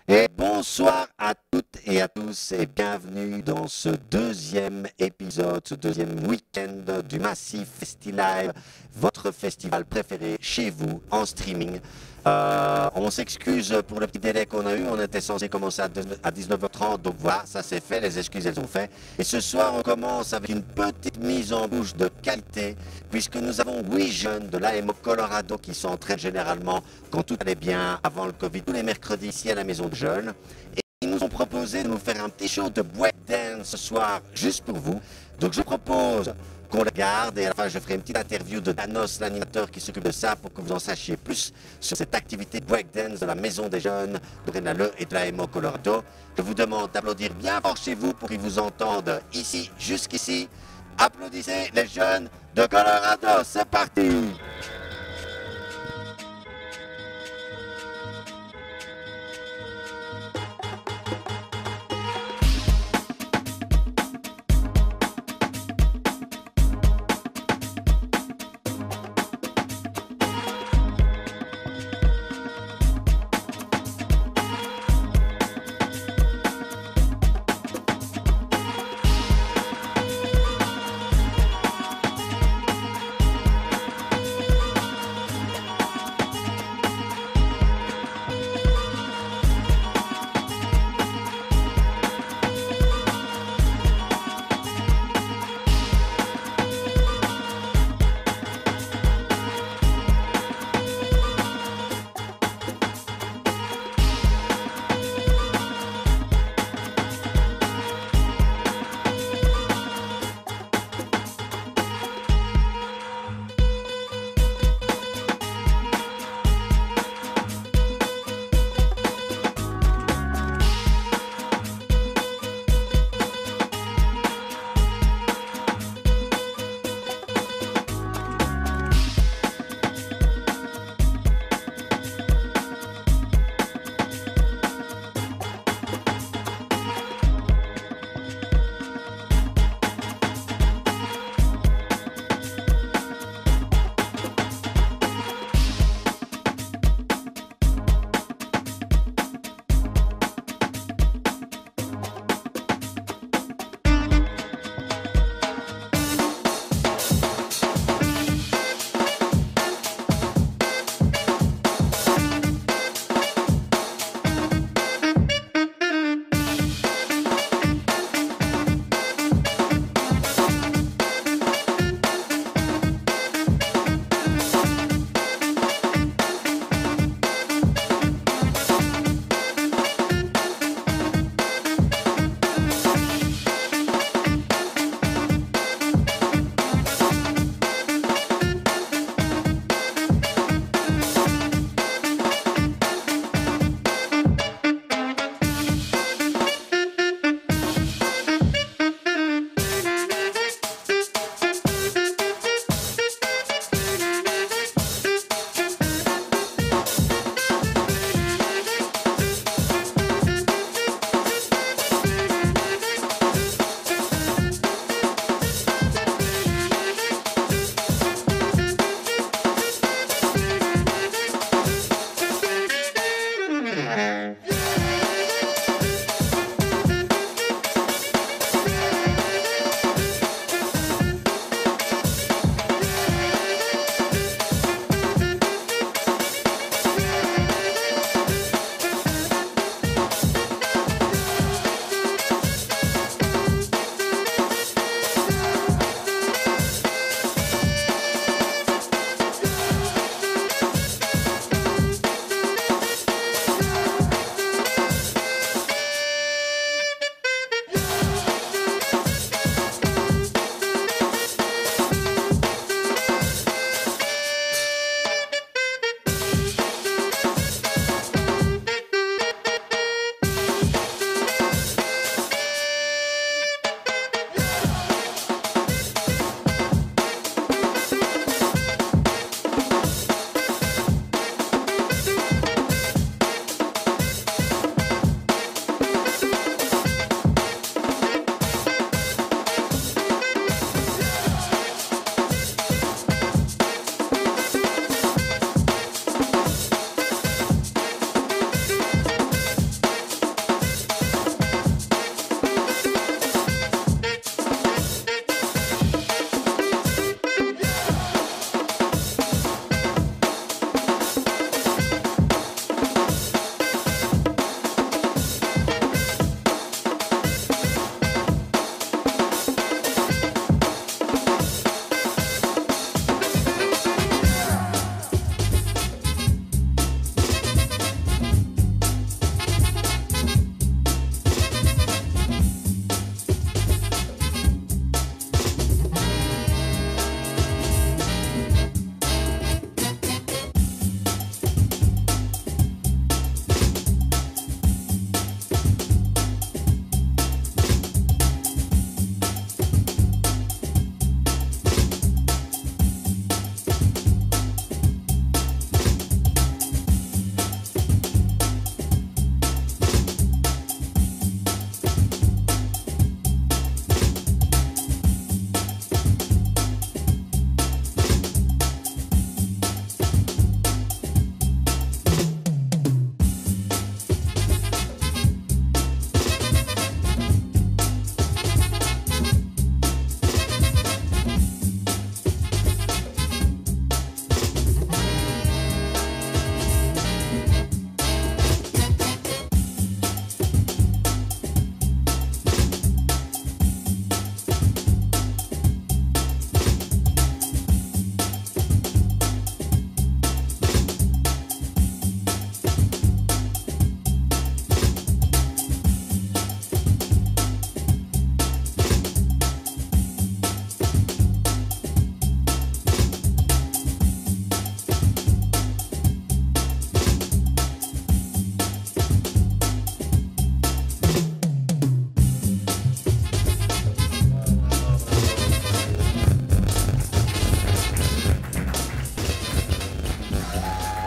Et bonsoir à toutes et à tous et bienvenue dans ce deuxième épisode, ce deuxième week-end du Massif FestiLive, votre festival préféré chez vous en streaming. On s'excuse pour le petit délai qu'on a eu, on était censé commencer à 19h30, donc voilà, ça c'est fait, les excuses elles sont faites. Et ce soir on commence avec une petite mise en bouche de qualité, puisque nous avons 8 jeunes de l'AMO Colorado qui s'entraînent généralement quand tout allait bien avant le Covid, tous les mercredis ici à la maison de jeunes. Et ils nous ont proposé de nous faire un petit show de breakdance ce soir, juste pour vous. Donc je propose qu'on le garde et à la fin je ferai une petite interview de Danos, l'animateur qui s'occupe de ça, pour que vous en sachiez plus sur cette activité breakdance de la Maison des Jeunes de Rennes-le et de la MO Colorado. Je vous demande d'applaudir bien fort chez vous pour qu'ils vous entendent ici, jusqu'ici. Applaudissez les jeunes de Colorado, c'est parti!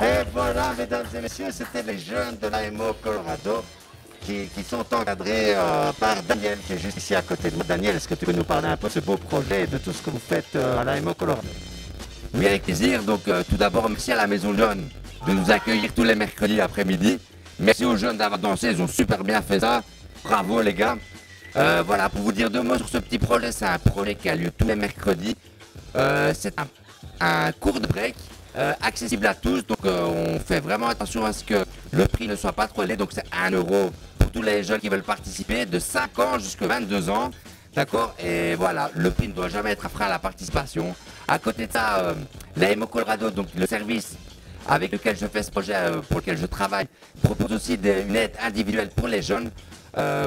Et voilà, mesdames et messieurs, c'était les jeunes de l'AMO Colorado qui sont encadrés par Daniel, qui est juste ici à côté de moi. Daniel, est-ce que tu peux nous parler un peu de ce beau projet et de tout ce que vous faites à l'AMO Colorado? Oui, avec plaisir. Donc, tout d'abord, merci à la Maison Jaune de nous accueillir tous les mercredis après-midi. Merci aux jeunes d'avoir dansé, ils ont super bien fait ça. Bravo, les gars. Voilà, pour vous dire deux mots sur ce petit projet, c'est un projet qui a lieu tous les mercredis. C'est un court de break accessible à tous. Donc, on fait vraiment attention à ce que le prix ne soit pas trop élevé. Donc, c'est 1 euro pour tous les jeunes qui veulent participer, de 5 ans jusqu'à 22 ans. D'accord. Et voilà, le prix ne doit jamais être un frein à la participation. À côté de ça, l'AMO Colorado, donc le service avec lequel je fais ce projet, pour lequel je travaille, propose aussi une aide individuelle pour les jeunes,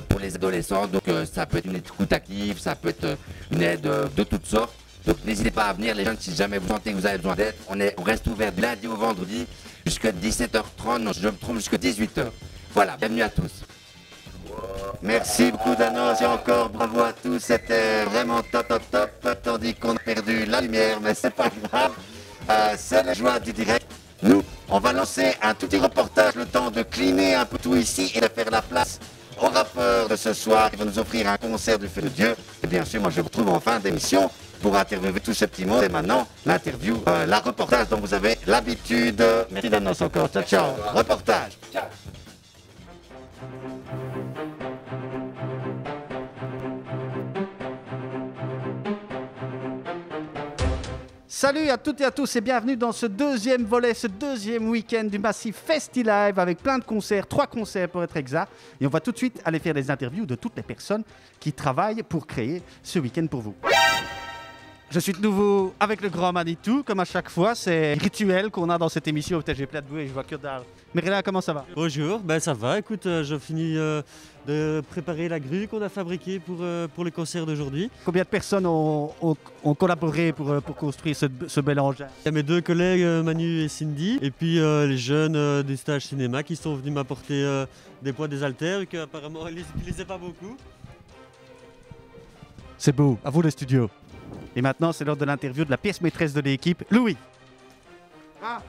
pour les adolescents. Donc ça peut être une écoute active, ça peut être une aide de toutes sortes. Donc n'hésitez pas à venir les jeunes si jamais vous sentez que vous avez besoin d'aide. On reste ouvert du lundi au vendredi jusqu'à 17h30, non je me trompe, jusqu'à 18h. Voilà, bienvenue à tous. Merci beaucoup Danos et encore bravo à tous, c'était vraiment top, tandis qu'on a perdu la lumière, mais c'est pas grave, c'est la joie du direct. Nous, on va lancer un tout petit reportage, le temps de cleaner un peu tout ici et de faire la place au rappeur de ce soir qui va nous offrir un concert du Feu de Dieu. Et bien sûr, moi je vous retrouve en fin d'émission pour interviewer tout ce petit monde. Et maintenant, l'interview, la reportage dont vous avez l'habitude. Merci Danos encore, ciao ciao, reportage. Ciao. Salut à toutes et à tous et bienvenue dans ce deuxième volet, ce deuxième week-end du Massif Festi-Live avec plein de concerts, 3 concerts pour être exact. Et on va tout de suite aller faire des interviews de toutes les personnes qui travaillent pour créer ce week-end pour vous. Je suis de nouveau avec le grand Manitou, comme à chaque fois, c'est rituel qu'on a dans cette émission. Peut-être j'ai plein de bouées et je vois que dalle. Merila, comment ça va? Bonjour, ben ça va, écoute, je finis de préparer la grue qu'on a fabriquée pour le concert d'aujourd'hui. Combien de personnes ont collaboré pour construire ce bel engin? Il y a mes 2 collègues Manu et Cindy, et puis les jeunes des stages cinéma qui sont venus m'apporter des poids, des haltères, qu'apparemment ils ne utilisaient pas beaucoup. C'est beau, à vous le studio. Et maintenant, c'est l'heure de l'interview de la pièce maîtresse de l'équipe, Louis. Ah.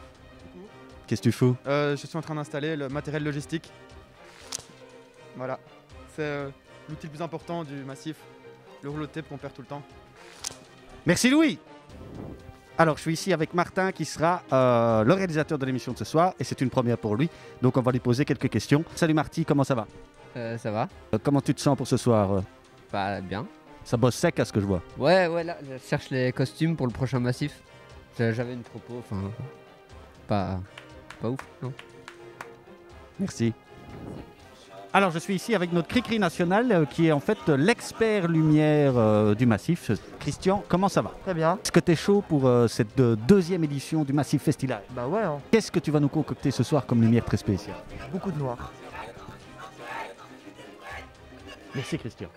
Qu'est-ce que tu fous? Je suis en train d'installer le matériel logistique. Voilà. C'est l'outil le plus important du massif. Le rouleau de tape qu'on perd tout le temps. Merci Louis. Alors, je suis ici avec Martin qui sera le réalisateur de l'émission de ce soir et c'est une première pour lui. Donc, on va lui poser quelques questions. Salut Marty, comment ça va? Ça va. Comment tu te sens pour ce soir? Bah bien. Ça bosse sec à ce que je vois. Ouais, là, je cherche les costumes pour le prochain massif. J'avais une propos, enfin... Pas ouf, non. Merci. Alors, je suis ici avec notre Cricri national qui est en fait l'expert lumière du Massif. Christian, comment ça va? Très bien. Est-ce que tu es chaud pour cette deuxième édition du Massif Festi-Live? Bah ouais, hein. Qu'est-ce que tu vas nous concocter ce soir comme lumière très spéciale? Beaucoup de noir. Merci Christian.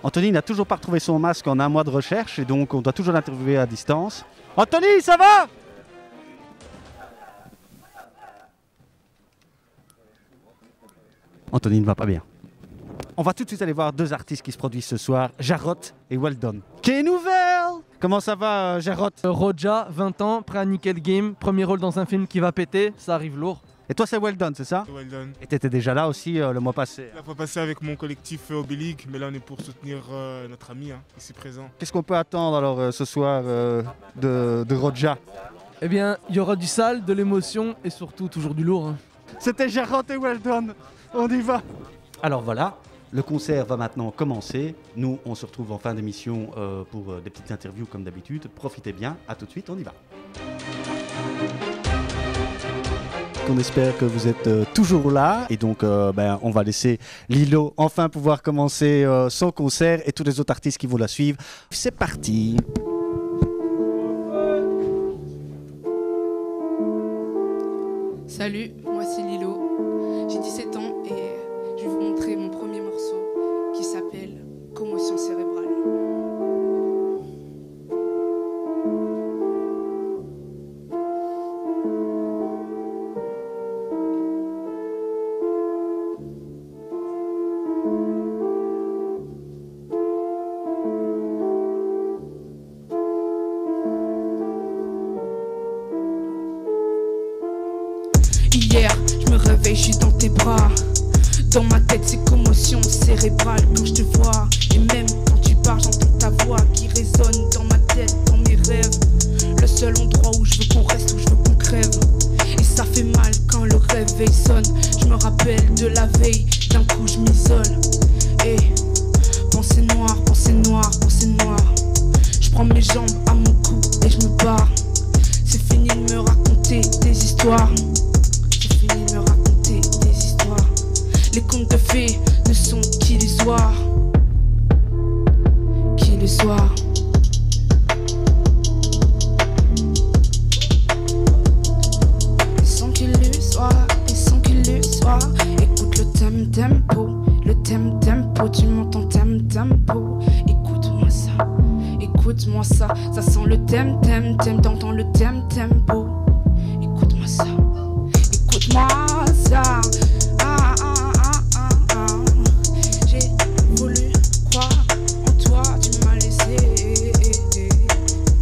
Anthony n'a toujours pas retrouvé son masque en 1 mois de recherche et donc on doit toujours l'interviewer à distance. Anthony, ça va? Anthony ne va pas bien. On va tout de suite aller voir 2 artistes qui se produisent ce soir, Jarrot et Weldon. Quelle nouvelle? Comment ça va, Jarrot? Roja, 20 ans, prêt à niquer le game, premier rôle dans un film qui va péter, ça arrive lourd. Et toi, c'est Weldon, c'est ça? Weldon. Et t'étais déjà là aussi le mois passé. La fois passée avec mon collectif Obéligue, mais là on est pour soutenir notre ami ici présent. Qu'est-ce qu'on peut attendre alors ce soir de Roja? Eh bien, il y aura du sale, de l'émotion et surtout toujours du lourd. C'était Jarrot et Weldon. On y va. Alors voilà, le concert va maintenant commencer. Nous, on se retrouve en fin d'émission pour des petites interviews comme d'habitude. Profitez bien, à tout de suite, on y va. On espère que vous êtes toujours là et donc on va laisser Lilo enfin pouvoir commencer son concert et tous les autres artistes qui vont la suivre. C'est parti. Salut, moi c'est Lilo, j'ai 17 ans et je vais vous montrer mon premier morceau qui s'appelle Commotion cérébrale. hier, je me réveille, je suis dans tes bras. Dans ma tête c'est commotion cérébrale quand je te vois. Et même quand tu pars j'entends ta voix qui résonne dans ma tête, dans mes rêves. Le seul endroit où je veux qu'on reste, où je veux qu'on crève. Et ça fait mal quand le réveil sonne. Je me rappelle de la veille, d'un coup je m'isole. Et pensée noire, pensée noire, pensée noire. Je prends mes jambes à mon cou et je me barre. C'est fini de me raconter des histoires. C'est fini de me raconter des histoires. Les contes de fées ne sont qu'illusoires. Qu'illusoires. Ils sont qu'illusoires, ils sont qu'illusoires. Écoute le tempo, le tempo. Tu m'entends tempo. Écoute-moi ça, écoute-moi ça. Ça sent le t'entends le tempo. Écoute-moi ça, écoute-moi ça. J'ai voulu croire en toi, tu m'as laissé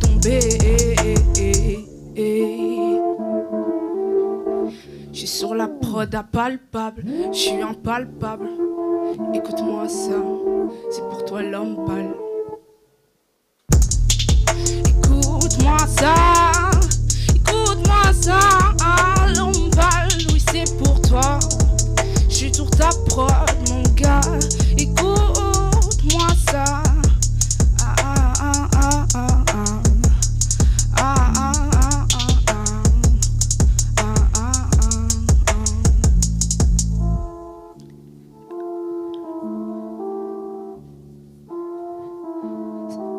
tomber. Je suis sur la prod impalpable, je suis impalpable. Écoute-moi ça, c'est pour toi l'homme pâle. Écoute-moi ça, l'homme pâle, oui c'est pour toi. Je suis sur ta prod mon gars, écoute-moi ça.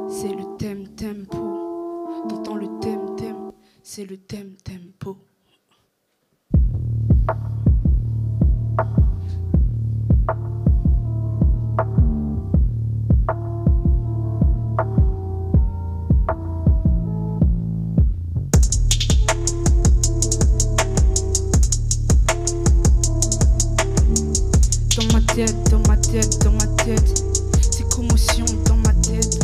C'est le tempo, t'entends le c'est le tempo. Dans ma tête, c'est commotion dans ma tête.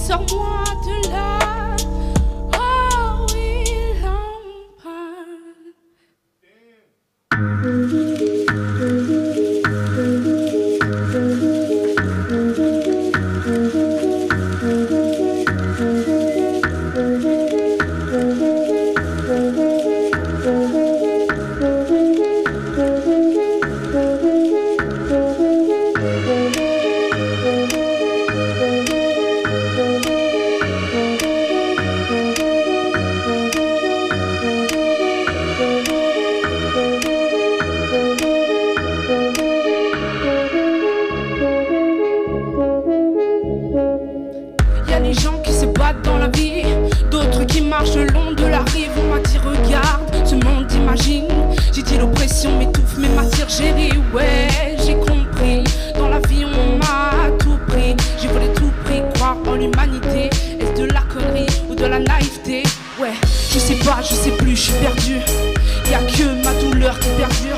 Sors-moi de là. Oh oui, l'empare. douleur qui perdure.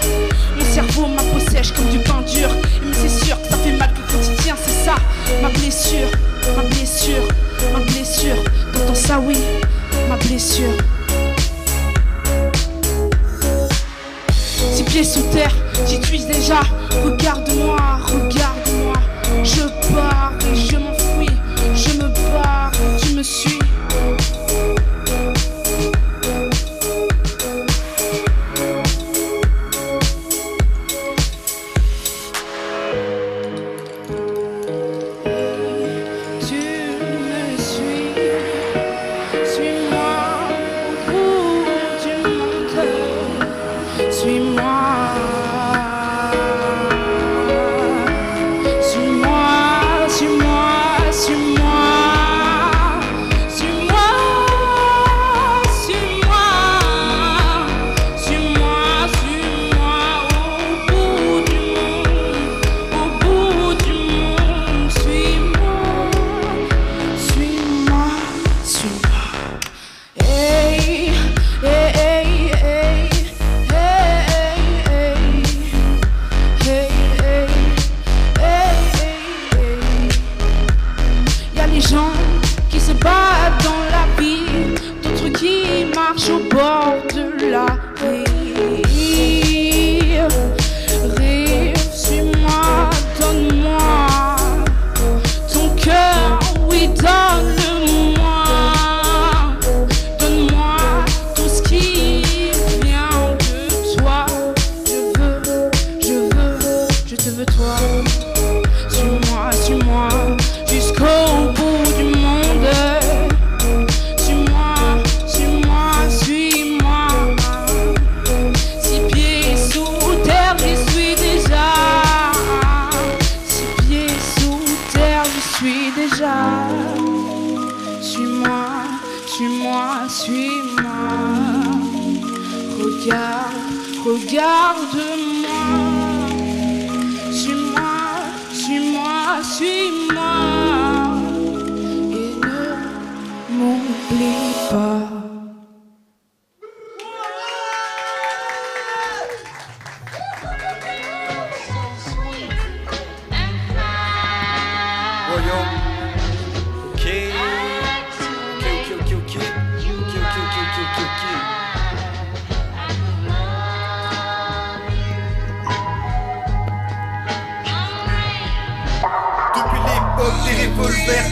Mon cerveau, ma peau sèche comme du pain dur. Mais c'est sûr que ça fait mal que quand il tient, c'est ça. Ma blessure, ma blessure, ma blessure. T'entends ça, oui, ma blessure. 6 pieds sous terre, j'y suis déjà. Regarde-moi, regarde-moi. Je pars et je m'enfuis. Je me barre, tu me suis.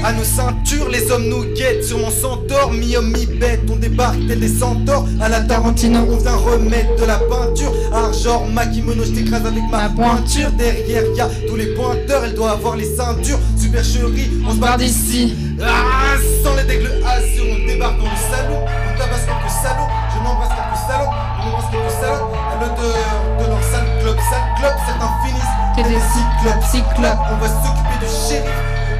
À nos ceintures, les hommes nous guettent. Sur mon centaure, mi-homme, mi-bête. On débarque tel des centaures. À la Tarantino, on vient remettre de la peinture. Argent, ma kimono, je t'écrase avec ma pointure. Derrière, y'a tous les pointeurs. Elle doit avoir les ceintures. Supercherie, on se barre d'ici. Ah, sans les dègles azur, on débarque dans le salon. On tabasse quelques salauds. Je n'embrasse quelques salauds. On embrasse quelques salauds. À l'odeur de leur sale clope. Certains finissent. Et des cyclopes. On va s'occuper du shérif.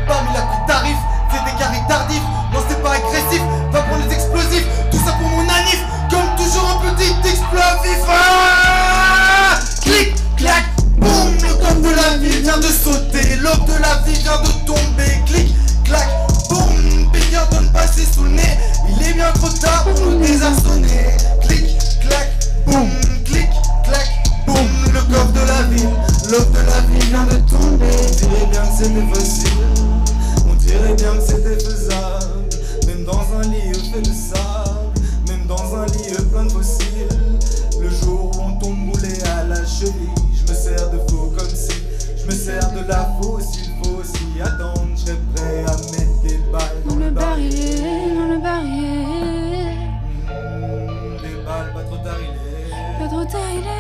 Parmi la plus tarif, c'est des carrés tardifs. Non c'est pas agressif, va prendre les explosifs. Tout ça pour mon anif, comme toujours un petit explosif. Ah, clic, clac, boum. Le corps de la vie vient de sauter. L'aube de la vie vient de tomber. Clic, clac, boum. Payeur donne passer sous le nez. Il est bien trop tard pour nous désarçonner. Clic, clac, boum. Clic, clac, boum. Le corps de la vie, l'aube de la vie vient de tomber. On dirait bien que c'était facile. On dirait bien que c'était faisable. Même dans un lit fait de sable. Même dans un lit plein de fossiles. Le jour où on tombe moulé à la cheville. Je me sers de faux comme si je me sers de la fausse. Il faut aussi attendre. Je serais prêt à mettre des balles dans le barillet. Dans le barillet. Des balles pas trop tard il est. Pas trop tard il est.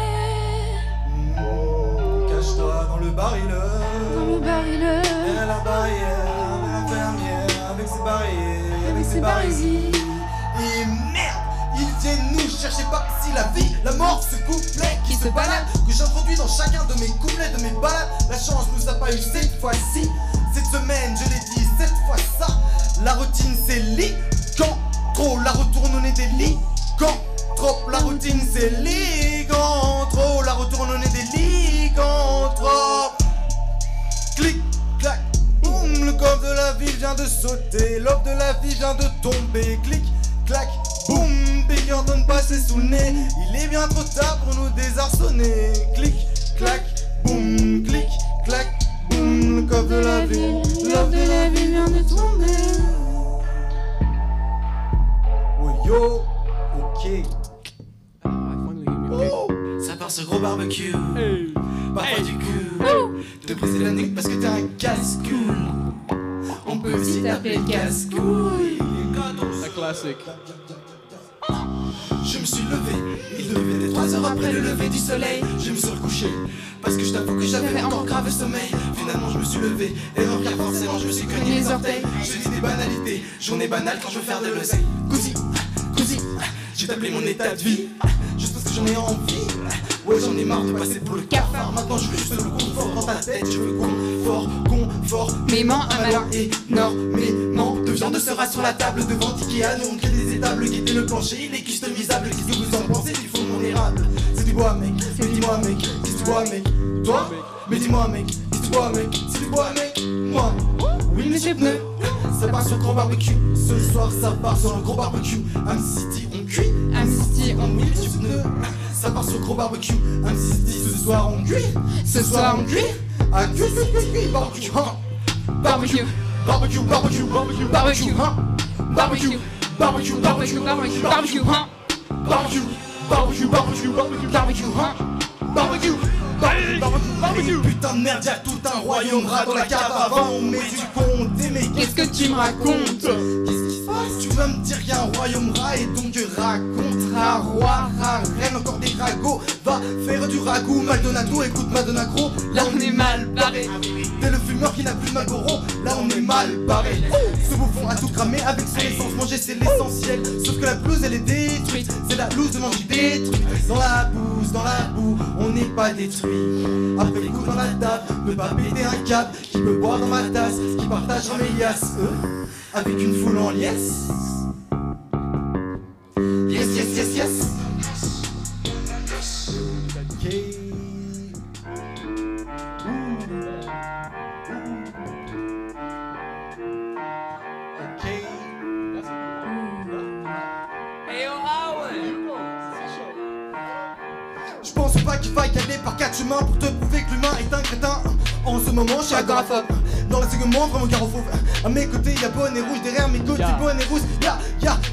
Cache-toi dans le barillet. Dans le barillet. Et la barrière. Avec ses barrières, avec ses barésies. Et merde, ils viennent nous chercher par ici la vie, la mort, ce couplet qui se balade, que j'introduis dans chacun de mes couplets, de mes balades. La chance nous a pas eu cette fois-ci. Cette semaine, je l'ai dit, cette fois ça. La routine c'est lit, quand trop. La retourne au nez des lits, quand trop. La routine c'est lit, quand trop. La retourne au nez des lits, quand trop. Clic, clac. Boum, le corps de la vie vient de sauter, l'aube de la vie vient de tomber. Clic, clac, boum, payeur donne passer sous le nez. Il est bien trop tard pour nous désarçonner. sur gros barbecue. Parfois du coup, te briser la nuque parce que t'es un casse-coule. On peut aussi t'appeler casse-couille. La classique. Je me suis levé, il devait être 3 heures après le lever du soleil. Je me suis recouché, parce que je t'avoue que j'avais encore grave sommeil. Finalement je me suis levé, erreur car forcément je me suis cogné les orteils. Je dis des banalités, journée banale quand je veux faire de l'oseille. Cousi, j'ai tablé mon état de vie, juste parce que j'en ai envie. Ouais j'en ai marre de passer pour le cafard. Maintenant je veux juste le confort dans ta tête. Je veux confort, Mément, un malin énormément de viande sera sur la table devant Ikea. Nous on crée des étables, guetter le plancher, il est customisable. Qu'est-ce que vous en pensez du fond de mon érable? C'est du bois mec, mais dis-moi mec, c'est du bois mec. Toi, mais dis-moi mec, c'est du bois mec, c'est du bois mec. Moi, oui monsieur pneu. Ça part sur le gros barbecue, ce soir ça part sur le gros barbecue. Am City on cuit, Am City on huile du pneu. Ça part sur le gros barbecue, Am City ce soir on cuit. Ce soir on cuit, à cuit, barbecue, Barbecue, barbecue, barbecue, barbecue, barbecue, barbecue, barbecue, barbecue, barbecue, barbecue, hein. barbecue, barbecue, barbecue, barbecue, Barbecue, hein. barbecue, barbecue. Putain de merde, y'a tout un royaume rat dans la cave avant. On met du compte, mais Qu'est-ce que tu me racontes? qu'est-ce qui se passe? Tu vas me dire qu'il y a un royaume rat et donc raconte, roi, reine, encore des ragots. Va faire du ragoût, Maldonado, écoute Madonna gros. Là on est mal barré. T'es le fumeur qui n'a plus de Marlboro, là on est mal barré. Ce bouffon a tout cramé avec son essence, manger c'est l'essentiel. Sauf que la blouse elle est détruite, c'est la blouse de manger détruite. Dans la bouse, dans la boue, on n'est pas détruit. Après les coups dans la table, ne pas péter un câble. Qui peut boire dans ma tasse, qui partagera mes liasses, avec une foule en liesse. Yes, yes, yes, yes. Okay. Je pense pas qu'il faille y aller par 4 chemins pour te prouver que l'humain est un crétin. En ce moment, je suis agoraphobe. Dans le segment, vraiment garofauve. À mes côtés, y'a bonne et rouge. Derrière mes côtés, bonne et rouge.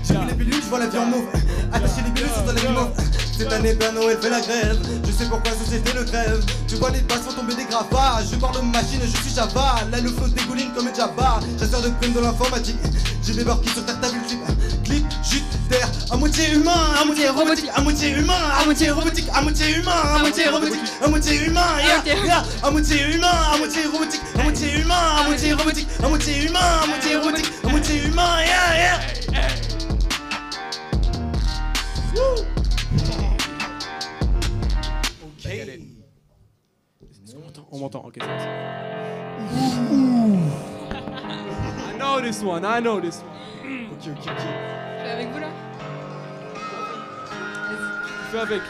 J'ai pris les pilules, je vois la vie en mauve. Attacher les pilules sur ta lèvre mauve. Cette année, Père Noël fait la grève. Je sais pourquoi société le crève. Tu vois les passes tomber des gravats. Je parle de machine, je suis Java. Là, le flow dégouline comme Java. Chasseur de primes de l'informatique. J'ai débarqué sur terre, t'as vu le clip. Clip, chute, terre. À moitié humain, à moitié robotique. À moitié humain, à moitié robotique. À moitié humain, à moitié robotique. À moitié humain, à moitié humain, à moitié robotique. À moitié humain, à moitié robotique. À moitié humain, à moitié robotique. À moitié humain, On m'entend, ok. I know this one, I know this one. Ok. Je suis avec vous là? Je fais avec.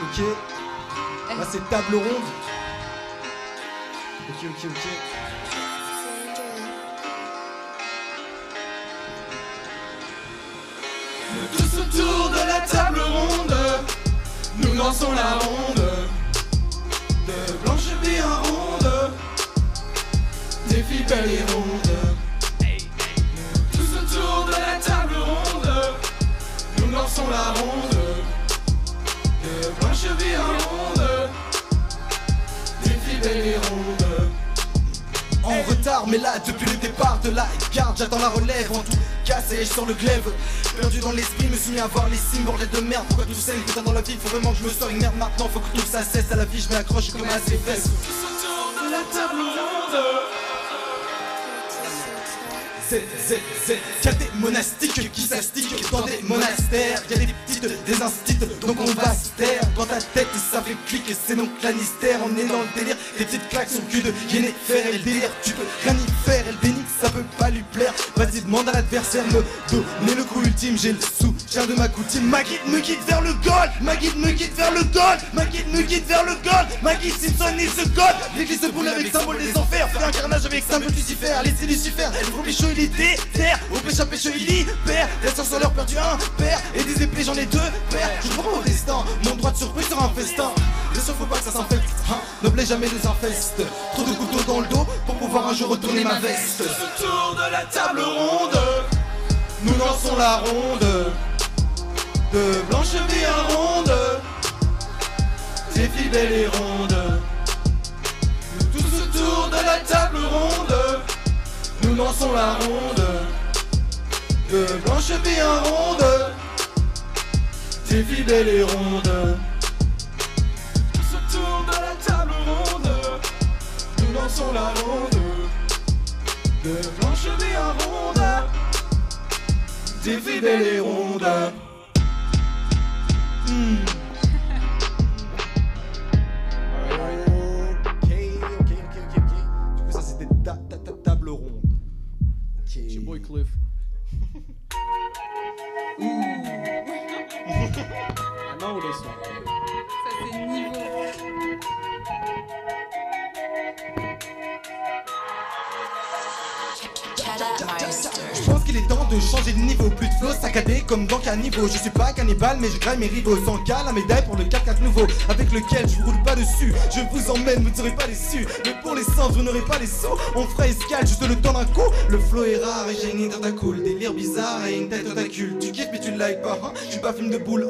Ok. Là c'est table ronde. Ok. Tous autour de la table ronde, nous lançons la ronde. De blanches bien rondes, des filles belles et rondes. Tous autour de la table ronde, nous lançons la ronde. De blanches bien rondes, des filles belles et rondes. En retard, mais là, depuis le départ de la garde, j'attends la relève. En tout cassé, je sors le glaive. Perdu dans l'esprit, me suis mis à voir les signes, bordel de merde. Pourquoi tout saigne, putain dans la vie, faut vraiment que je me sors une merde maintenant. Faut que tout ça cesse à la vie, je m'accroche comme à ses fesses. Tous autour de la table ronde. Y'a des monastiques qui s'astiquent dans des monastères. Y'a des petites, des instits, donc on va se taire. Dans ta tête ça fait clic et c'est donc Lannister. On est dans le délire, des petites claques sur le cul de Yennefer. Et le délire, tu peux rien y faire. Et le déni, ça peut pas lui plaire. Vas-y demande à l'adversaire, me donner le coup ultime. J'ai le soutien de ma coutine. Ma guide me guide vers le gold. Ma guide me guide vers le gold. Ma guide me guide vers le gold. Ma guide Simpson is the god. L'église se brûle avec symbole des enfers. Fais un carnage avec symbole Lucifer. Laissez Lucifer, le gros pécho il est déterre. Au péché à péché il libère. Les sœurs sur leur perdu un père. Et des épées j'en ai deux pères. Je crois pas au destin. Mon droit de surprise sur un festin. Bien sûr faut pas que ça s'infecte, hein. Ne plaît jamais nous infeste. Trop de couteaux dans le dos pour pouvoir un jour retourner ma veste. Autour de la table ronde, nous lançons la ronde. De blanches bien rondes, des filles belles et rondes. Nous tous autour de la table ronde, nous lançons la ronde, de blanches bien rondes, des filles belles et rondes. Tous autour de la table ronde, nous lançons la ronde, de blanches bien rondes, des filles belles et rondes. Table ronde. It's your boy Cliff. I know this one. Ça c'est niveau. Je pense qu'il est temps de changer de niveau. Plus de flow saccadé comme dans Cannibal. Je suis pas cannibale mais je graille mes rivaux. Sans cas la médaille pour le 4x4 nouveau, avec lequel je vous roule pas dessus. Je vous emmène, vous ne serez pas déçus. Mais pour l'essence vous n'aurez pas les sous. On fera escale juste le temps d'un coup. Le flow est rare et j'ai une idée cool. Délire bizarre et une tête tentacule. Tu kiffes mais tu like pas hein. Je suis pas film de boule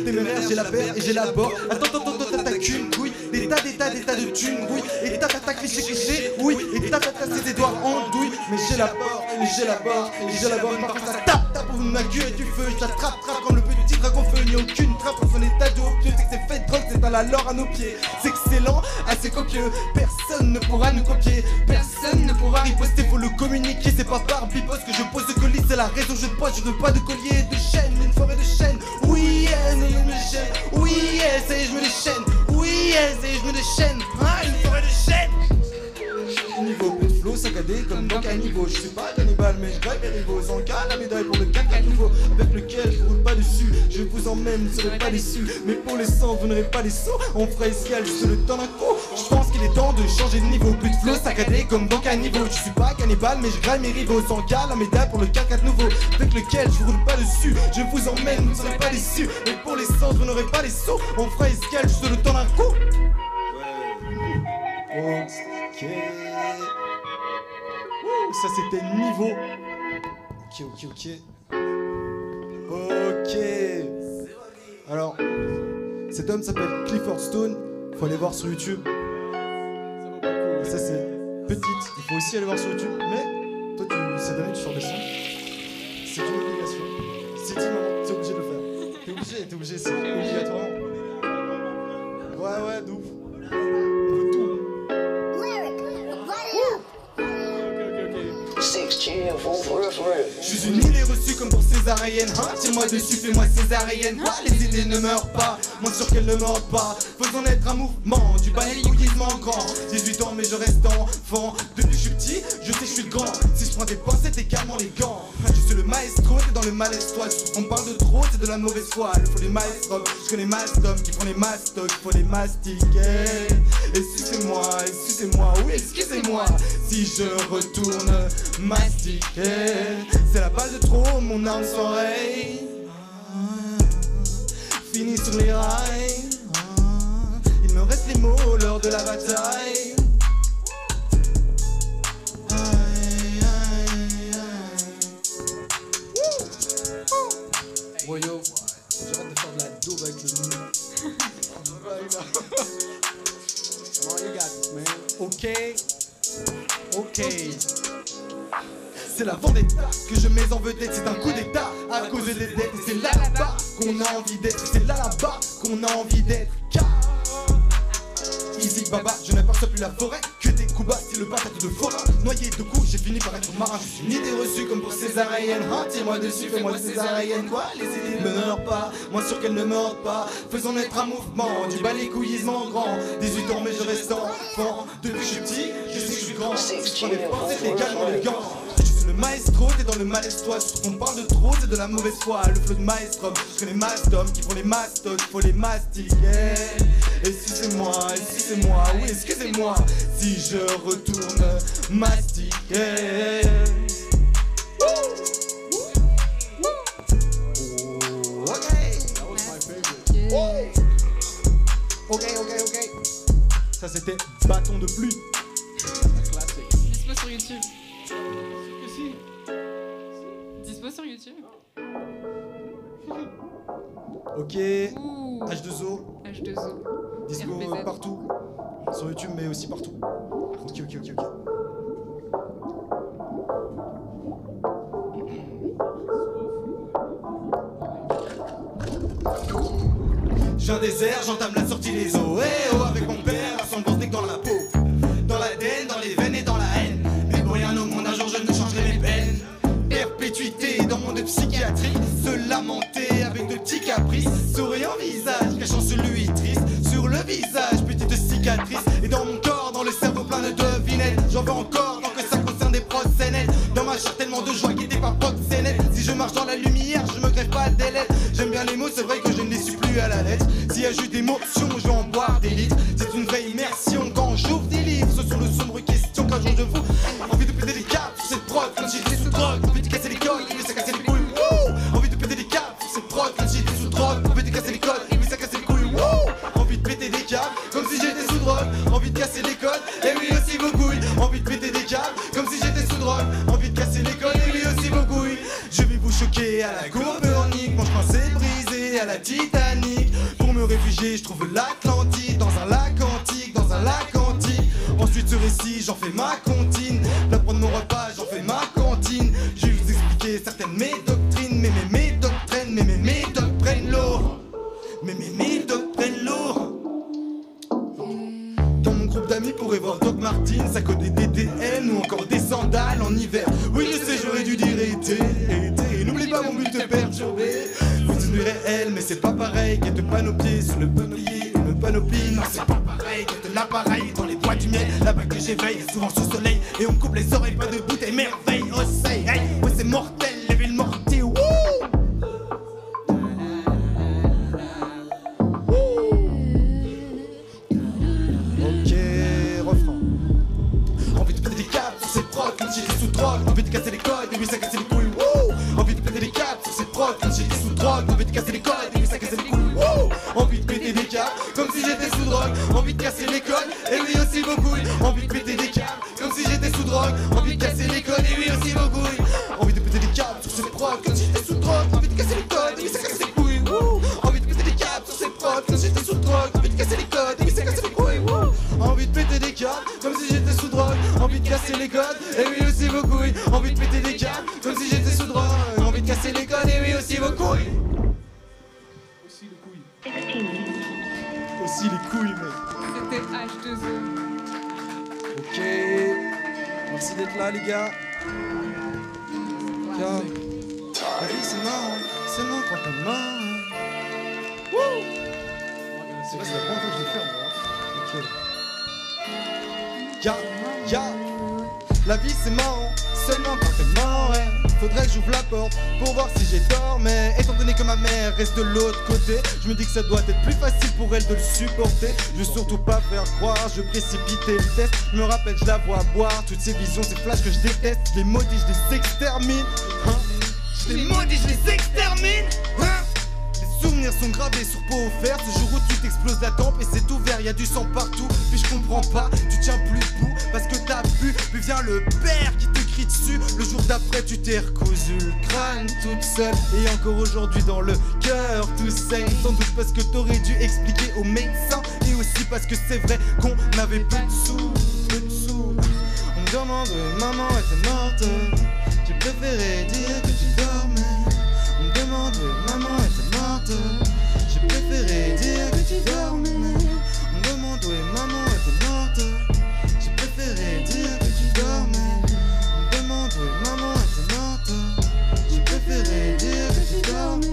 Téméraire j'ai la paire et j'ai la bord. Attends t'as qu'une couille. Des tas de thunes oui. Et t'as cliché oui. Et t'as c'est des doigts en douille. Mais j'ai la barre, et j'ai la barre, et j'ai la barre. Parfois ça tape au bout de ma queue et du feu. Je t'attrape comme le petit dragon feu. Il n'y a aucune trappe dans son état de haut pied. C'est que c'est fait de drogue, c'est dans la lore à nos pieds. C'est excellent, assez copieux. Personne ne pourra nous copier. Personne ne pourra riposter, faut le communiquer. C'est pas par bipos que je pose le colis. C'est la raison, je ne pose, je veux pas de collier de chaîne. Une forêt de chaîne, oui yes, je me déchaîne. Oui yes, et je me déchaîne. Oui yes, et je me déchaîne. Une forêt de chaîne. Niveau plus de flow saccadé comme dans Cannibal. Je suis pas cannibale mais je graille mes rivaux. Sans cas la médaille pour le 4x4 nouveau, avec lequel je roule pas dessus. Je vous emmène, vous ne serez pas déçus. Mais pour les 100 vous n'aurez pas les sous. On fera escale juste le temps d'un coup. Je pense qu'il est temps de changer de niveau. Plus de flow saccadé comme dans Cannibal. Je suis pas cannibale mais je graille mes rivaux. Sans cas la médaille pour le 4x4 nouveau, avec lequel je vous roule pas dessus. Je vous emmène, vous ne serez pas déçus. Mais pour les 100 vous n'aurez pas les sous. On fera escale juste le temps d'un coup. Ok. Ça c'était niveau. Ok. Alors, cet homme s'appelle Clifford Stone. Faut aller voir sur YouTube. Ça c'est petite. Il faut aussi aller voir sur YouTube. Mais toi, cette année, tu sors des sons. C'est une obligation. C'est dit maman, t'es obligé de le faire. T'es obligé, c'est obligatoirement. Ouais, d'ouf. Je suis une idée reçue comme pour césarienne. Tire-moi dessus, fais-moi césarienne. Quoi, les idées ne meurent pas, moins sûr qu'elles ne mordent pas. Faisons naître un mouvement, du balayouillisement grand. 18 ans mais je reste enfant. Depuis que je suis petit, je sais que je suis grand. Si je prends des pincettes, également les gants. Je suis le maestro, t'es dans le malaise toi. On parle de trop, c'est de la mauvaise foi. Il faut les maestros, je connais masses qui font les mastocs, faut les mastiquer. Excusez-moi, oui excusez-moi. Si je retourne mastiquer, c'est la balle de trop, mon arme s'oreille. Fini sur les rails. Il me reste les mots lors de la bataille. Oh yo, j'arrête de faire de la daube avec le mou. Come on, you got this, man. Ok. C'est la vendetta que je mets en vedette, c'est un coup d'état à cause des dettes. Et c'est là-bas qu'on a envie d'être, c'est là-bas qu'on a envie d'être. Easy baba, je n'aperçois plus la forêt que des coups bas, c'est le patate de forain. Noyé de coups, j'ai fini par être marin. Je suis une idée reçue comme pour césarienne. Tire-moi dessus, fais-moi césarienne. Quoi, les idées ne meurent pas, moins sûr qu'elles ne mordent pas. Faisons naître un mouvement, du balayouillisement grand. 18 ans mais je reste enfant. Depuis que je suis petit, je sais que je suis grand. Si je prends des pensées, c'est également les gants. Le maestro, t'es dans le malaise toi. Je trouve qu'on parle de trop, c'est de la mauvaise foi. Le flow de maestro, je connais mastom qui font les mastocs, faut les mastiquer. Excusez-moi, oui excusez-moi. Si je retourne mastiquer. Ok. Ça c'était bâton de pluie. Dispo sur YouTube. Dispo sur YouTube. Ok. Ouh. H2O. H2O. Dispo partout. Sur YouTube, mais aussi partout. Ok. J'ai un désert, j'entame la sortie des eaux. Eh oh, avec mon père, à son bordel dans la peau. Dans la laine, dans les veines et dans la haine. Mais pour rien au monde, un jour je ne changerai mes peines. Perpétuité dans mon de psychiatrie. Se lamenter avec de petits caprices. Souriant visage, cachant celui triste. Sur le visage, petite cicatrice. Et dans mon corps, dans le cerveau plein de devinettes. J'en veux encore, tant que ça concerne des procénettes. Dans ma chair tellement de joie qui n'était pas proxénète. Si je marche dans la lumière, je me greffe pas des lettres. J'aime bien les mots, c'est vrai que je ne les suis plus à la lettre. S'il y a juste d'émotions, je vais en boire des litres. C'est une vraie immersion quand j'ouvre des livres. Ce sont de sombres questions qu'un jour je vous. Envie de péter des câbles sur cette prod, comme si j'étais sous drogue. Envie de casser les codes, mais ça casser les couilles. Wouh. Envie de péter des câbles sur cette prod, comme si j'étais sous drogue. Envie de casser les codes, mais ça casser les couilles. Wouh. Envie de péter des câbles, comme si j'étais sous drogue. Envie de casser les codes, et oui aussi vos couilles. Envie de péter des câbles, comme si j'étais sous drogue. Envie de casser les codes, et oui aussi vos couilles. Je vais vous choquer à la Copernic, mon chemin s'est brisé à la Titanic. Pour me réfugier, je trouve l'Atlantide dans un lac antique, dans un lac antique. Ensuite ce récit, j'en fais ma comptine. Là prendre mon repas, j'en fais ma cantine. Je vais vous expliquer certaines mes doctrines, mes doctrines, mes doctrines lourds. Mes doctrines lourds. Dans mon groupe d'amis pourrait voir Doc Martin, ça code des DDN ou encore des sandales en hiver. Oui je sais, j'aurais dû dire été. N'oublie pas mon but de perturber. Vous une réel, mais c'est pas pareil qu'être panoplié sur le panoplier, une panoplie. Non c'est pas pareil qu'être l'appareil dans les bois du miel. Là-bas que j'éveille, souvent sous soleil. Et on me coupe les oreilles, pas de bouteille, merveille, oh say, hey. Ouais c'est mortel, lève le mortier, wouh. Comme si j'étais sous drogue, envie de casser les codes, et oui ça casse les couilles, wouh. Envie de péter les câbles sur cette prod, comme si j'étais sous drogue, envie de casser les codes, et oui ça casse les couilles, wouh. Envie de péter des câbles, comme si j'étais sous drogue, envie de casser les codes, et oui aussi vos couilles. Envie de péter des câbles, comme si j'étais sous drogue, envie de casser les codes, et oui aussi vos couilles. Envie de péter des câbles sur cette prod, comme si j'étais sous drogue, envie de casser les codes, et oui ça casse les couilles, wouh. Envie de péter des câbles sur cette prod, comme si j'étais sous drogue, envie de casser les codes, et oui ça casse les couilles, wouh. Envie de péter des câbles, comme si j'étais sous drogue, envie de casser les codes, et oui aussi vos couilles. Envie de péter des câbles, comme si j'étais sous drogue, envie de casser les codes, et oui aussi vos couilles. Aussi les couilles. Aussi les couilles, mec. C'était H2O. Ok. Merci d'être là, les gars. Car la vie c'est marrant, seulement quand t'es marrant. Wouh. C'est vrai, c'est la première fois que je le fais, moi. Ok. La vie c'est marrant, seulement quand t'es mort, ouais. Faudrait que j'ouvre la porte pour voir si j'ai tort. Mais étant donné que ma mère reste de l'autre côté, je me dis que ça doit être plus facile pour elle de le supporter. Je veux surtout pas faire croire, je veux précipiter le test. Je me rappelle, je la vois boire, toutes ces visions, ces flashs que je déteste. Je les maudis, je les extermine, hein. Je les maudis, je les extermine, hein. Les souvenirs sont gravés sur peau offerte. Ce jour où tu t'exploses la tempe et c'est ouvert, y a du sang partout. Puis je comprends pas, tu tiens plus debout parce que t'as bu. Puis vient le père qui te crie dessus. Le jour d'après tu t'es recousu le crâne toute seule. Et encore aujourd'hui dans le cœur tout saigne. Sans doute parce que t'aurais dû expliquer aux médecins. Et aussi parce que c'est vrai qu'on avait peu de sous, peu de sous. On me demande maman était morte. J'ai préféré dire que tu dormais. On me demande maman était morte. J'ai préféré dire que tu dormais. On me demande où maman était morte. J'ai préféré dire que tu dormais. On me demande où maman était morte. J'ai préféré dire que tu dormais.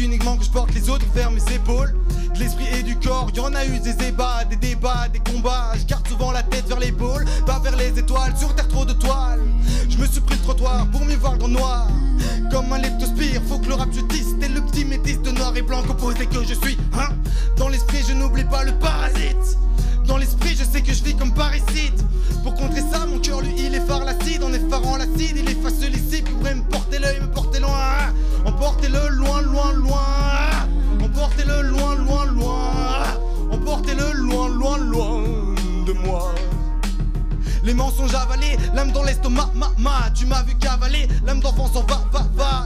uniquement que je porte les autres vers mes épaules. De l'esprit et du corps, y'en a eu des débats, des combats. Je garde souvent la tête vers l'épaule, pas vers les étoiles, sur terre trop de toiles. Je me suis pris le trottoir pour mieux voir dans le noir. Comme un leptospire, faut que le rap je tisse. T'es le petit métis de noir et blanc composé que je suis, hein. Dans l'esprit je n'oublie pas le parasite. Dans l'esprit je sais que je vis comme parasite. Pour contrer ça mon cœur lui il effare l'acide. En effarant l'acide il efface les cibles. Il pourrait me porter l'œil, me porter loin. Emportez-le loin, loin, loin. Emportez-le loin, loin, loin. Emportez-le loin, loin, loin de moi. Les mensonges avalés, l'âme dans l'estomac, tu m'as vu cavaler, l'âme d'enfant s'en va.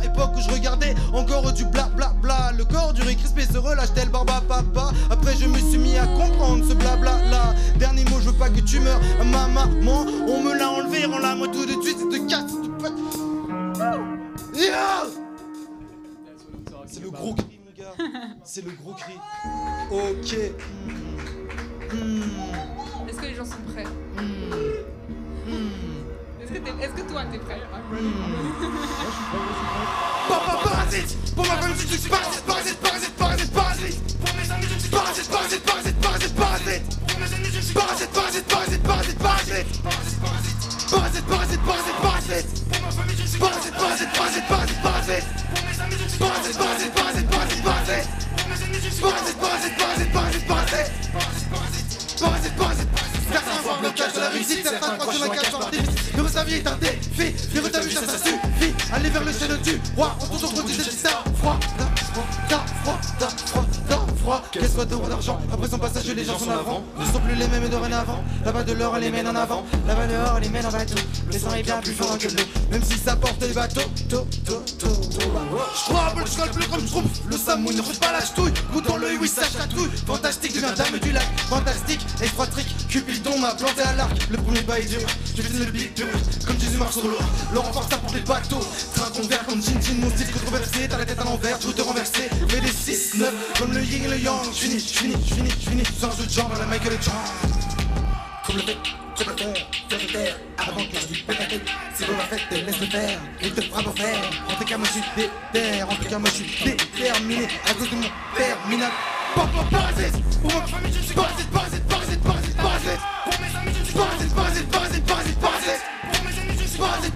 Époque où je regardais encore du bla bla bla. Le corps du crispé se relâche tel barba papa. Après je me suis mis à comprendre ce blabla là. Dernier mot, je veux pas que tu meurs, ma maman. On me l'a enlevé, rends-la moi tout de suite, c'est te casse, tu peux. C'est le gros cri mon gars. C'est le gros cri. Ok. Est-ce que les gens sont prêts? Est-ce que toi t'es prêt? Parasite. Pour ma famille je suis parasite. Pour mes amis je suis parasite. Pour mes ennemis je suis parasite. Pour ma famille je suis parasite. Pour mes amis je suis parasite. Certains voient le blocage de la réussite, certains croient que la cage sur la déficit. Le sa vie est un défi, vivre ta vie ça suffit. Aller vers le ciel du roi, on toujours produit des ça froid. Qu'elle soit d'or ou d'argent, après son passage les gens sont avant. Ne sont plus les mêmes dorénavant. Là-bas de l'or elle les mène en avant. Là-bas dehors elle les mène en bateau. Le sang est bien plus fort que l'eau. Même si ça porte les bateaux. J'tremble, je colle plus comme je trouve. Le Samoun ne roule pas la ch'touille. Coup dans l'œil, oui ça chatouille. Fantastique devient dame du lac. Fantastique, extratrique. Cupidon m'a planté à l'arc. Le premier pas est dur. Je fais le beat dur. Comme Jésus marche sur l'eau. Le renfort ça pour les bateaux. Train convert comme Jin Jin. Mon style controversé. T'as la tête à l'envers. Je veux te renverser. Fais des 6-9 comme le yin et le yang. J'finis. Sans jeu de jambes à la Michael et John. Trouve le fait. Je peux faire terre, avant que je dis pétaté. C'est bon la fête, laisse le faire, il te frappe au fer. En tout cas moi je suis déter, en tout cas moi je suis déterminé. À cause de mon père minable. Parasite. Pour ma famille je suis parasite. Pour mes amis je suis parasite. Pour mes amis je suis parasite. Pour ma famille je suis parasite. Pour mes amis je suis parasite.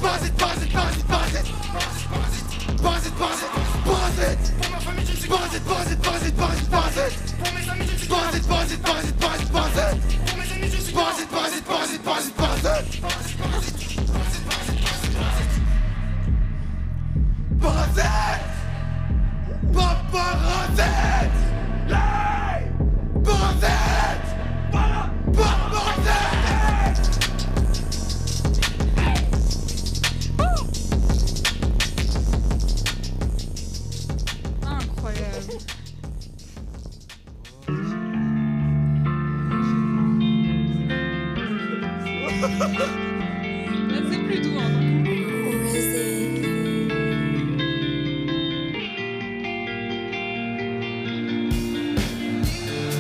Incroyable. Là c'est plus doux hein.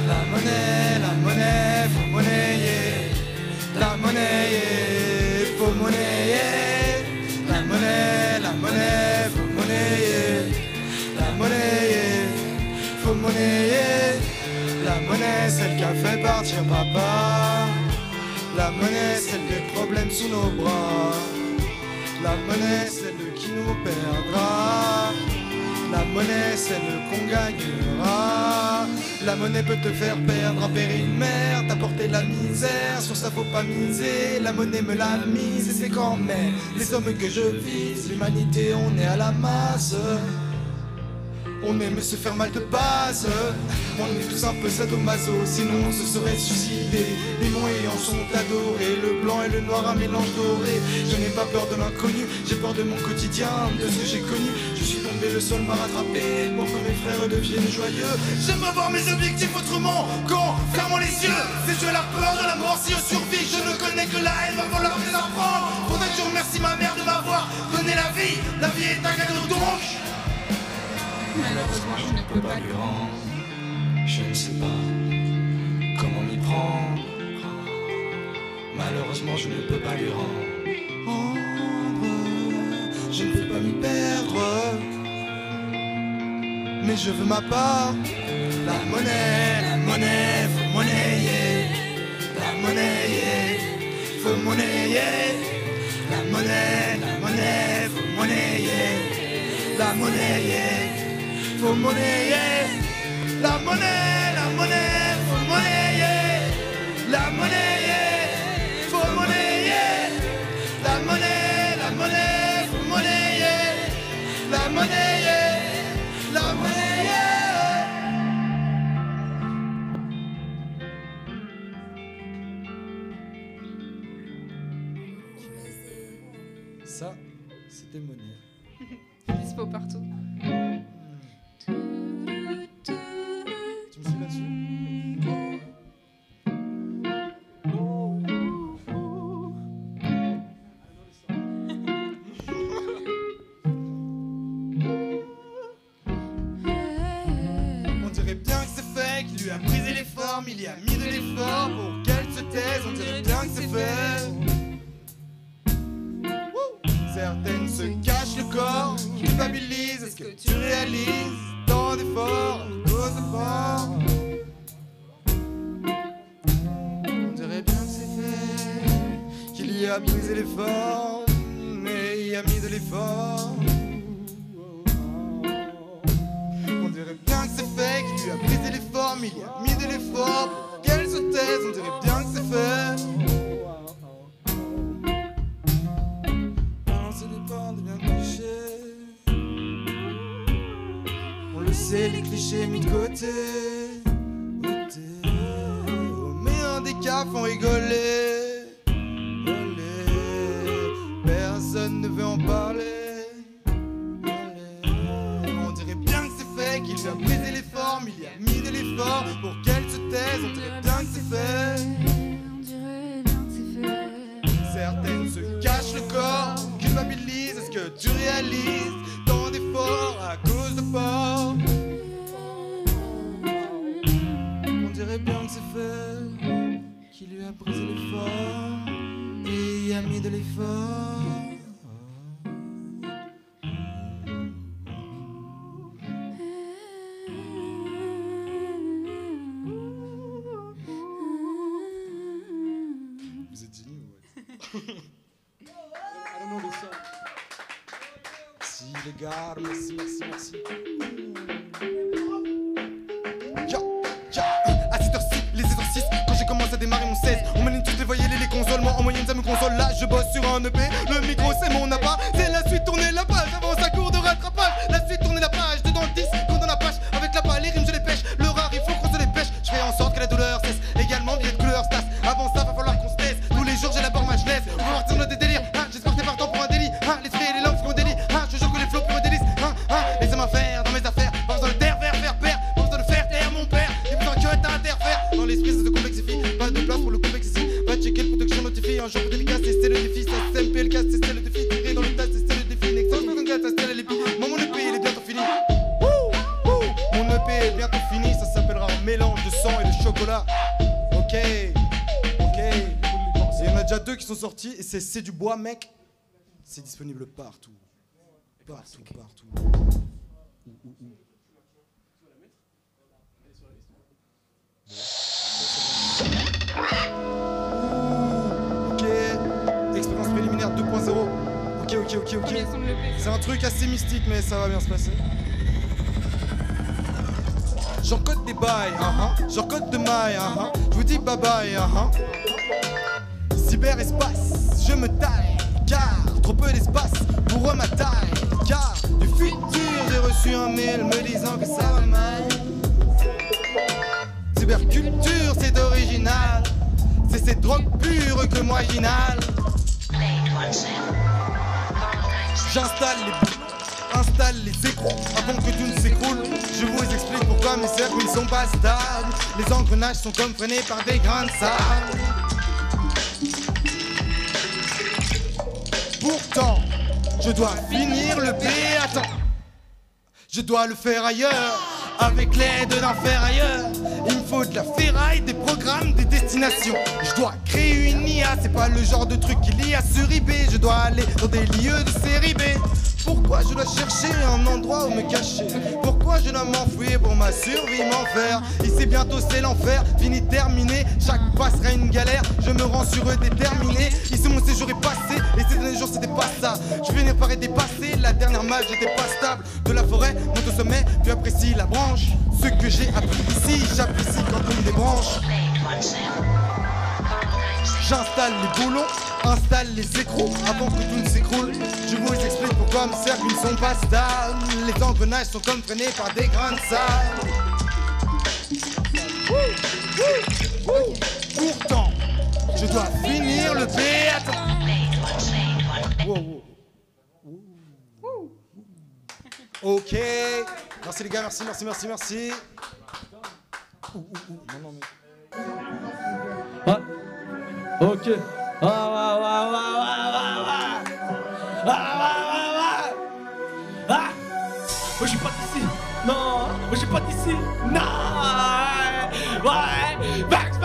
La monnaie, faut monnayer. La monnaie, faut monnayer. La monnaie, faut monnayer. La monnaie, faut monnayer. La monnaie, celle qui a fait partir papa. La monnaie, celle des problèmes sous nos bras. La monnaie, celle qui nous perdra. La monnaie, celle qu'on gagnera. La monnaie peut te faire perdre un père et une mère, t'apporter la misère, sur ça faut pas miser. La monnaie me l'a mise et c'est quand même les hommes que je vise. L'humanité, on est à la masse. On aime se faire mal de base. On est tous un peu sadomaso, sinon on se serait suicidé. Les moyens sont adorés, le blanc et le noir un mélange doré. Je n'ai pas peur de l'inconnu, j'ai peur de mon quotidien, de ce que j'ai connu. Je suis tombé, le sol m'a rattrapé pour que mes frères deviennent joyeux. J'aime avoir mes objectifs autrement qu'en fermant les yeux. C'est jouer la peur de la mort si on survit. Je ne connais que la haine, va falloir les apprendre. Faudrait que je remercie ma mère de m'avoir donné la vie. La vie est un cadeau donc. Malheureusement, je ne peux pas lui rendre. Je ne sais pas comment m'y prendre. Malheureusement, je ne peux pas lui rendre. Je ne peux pas m'y perdre. mais je veux ma part. La monnaie, faut monnayer. La monnaie, faut monnayer. La monnaie, faut monnayer. La monnaie, faut monnayer. La monnaie, faut monnayer. La monnaie, faut monnayer. La monnaie, faut monnayer. La monnaie. Ça, c'était monnaie. Dispo partout. Tu me suis là-dessus? On dirait bien que c'est fake, lui a brisé les formes, il y a mis de l'effort pour qu'elle se taise. On dirait bien que c'est fait. Certaines se cachent le corps, culpabilisent. Est-ce que tu réalises tant d'efforts à cause de fort? On dirait bien que c'est fait, qu'il y a brisé les formes, mais il y a mis de l'effort. On dirait bien que c'est fait, qu'il lui a brisé les formes, il y a mis de l'effort pour qu'elle se taise. On dirait bien que c'est fait. Les clichés mis de côté. Au meilleur des cas font rigoler. Personne ne veut en parler. On dirait bien que c'est fait, qu'il lui a brisé les formes, il y a mis de l'effort pour qu'elle se taise. On dirait bien que c'est fait. Certaines se cachent le corps, culpabilisent. Est-ce que tu réalises tant d'efforts à cause de peur? On dirait bien que c'est fait, qu'il lui a brisé l'effort et y a mis de l'effort. Vous êtes géniaux, ouais. I don't know this song. Merci les gars, merci. À cette heure-ci, les exercices, quand j'ai commencé à démarrer mon 16, on mène toutes les voyelles et les consoles, moi en moyenne ça me console. Là je bosse sur un EP, le micro c'est mon appât. C'est la suite, tourner la page, avance à cours de rattrapage. La suite, tourner la page, dedans le 10, quand on la page. Avec la balle, les rimes je les pêche, le rare il faut qu'on se les pêche. Je fais en sorte que la douleur cesse, également billet de couleur Stas. Avant ça va falloir qu'on se taise, tous les jours j'élabore ma jeunesse. On va partir dans des délires, j'espère que t'es partant pour un délit. L'esprit et les langues font délit, je jure que les flots pour un délice. Laissez-moi faire dans mes affaires, pas besoin de taire, faire père, pas besoin de faire taire mon père. J'ai besoin que t'interfères, dans l'esprit ça se complexifie. Pas de place pour le complexe ici, va checker le production notifie. Un jour délicat, c'est le défi, ça SMP le cas, c'est le défi. Tiré dans le tas, c'est le défi. Nexus, mon gars, c'est les pieds. Moi mon EP il est bientôt fini. Mon EP est bientôt fini, ça s'appellera un mélange de sang et de chocolat. Ok. Il y en a déjà 2 qui sont sortis et c'est du bois mec. C'est disponible partout. Partout. Ok. Expérience préliminaire 2.0. Ok. C'est un truc assez mystique mais ça va bien se passer. J'encode des bails, j'encode de mailles, je vous dis bye bye, Cyberespace, je me taille, car trop peu d'espace pour ma taille. Car du futur j'ai reçu un mail me disant que ça va mal. Cyberculture c'est original, c'est ces drogues pures que moi j'inhale. J'installe les bouts, installe les écrans avant que tout ne s'écroule. Je vous explique pourquoi mes cercles ils sont pas stables. Les engrenages sont comme freinés par des grains de sable. Pourtant, je dois finir le P à temps. Je dois le faire ailleurs, avec l'aide d'un fer ailleurs. Il me faut de la ferraille, des programmes, des destinations. Je dois créer une IA, c'est pas le genre de truc qu'il y a sur eBay. Je dois aller dans des lieux de série B. Pourquoi je dois chercher un endroit où me cacher? Pourquoi je dois m'enfuir pour ma survie m'enfer? Ici bientôt c'est l'enfer, fini terminé. Chaque pas sera une galère, je me rends sur eux déterminé. Ici mon séjour est passé, et ces derniers jours c'était pas ça. Je vais venir par dépasser, la dernière mage j'étais pas stable. De la forêt, monte au sommet, puis apprécie la branche. Ce que j'ai appris ici, j'apprécie quand on me débranche. J'installe les boulons, installe les écrous avant que tout ne s'écroule. Je vous explique pourquoi mes cercles ne sont pas stables. Les engrenages sont comme freinés par des grains de sable. Pourtant, je dois finir le béat. Ok, merci les gars, merci. Ah, ok. Moi je suis pas d'ici. Non, moi je suis pas d'ici. Non. Ouais. Max.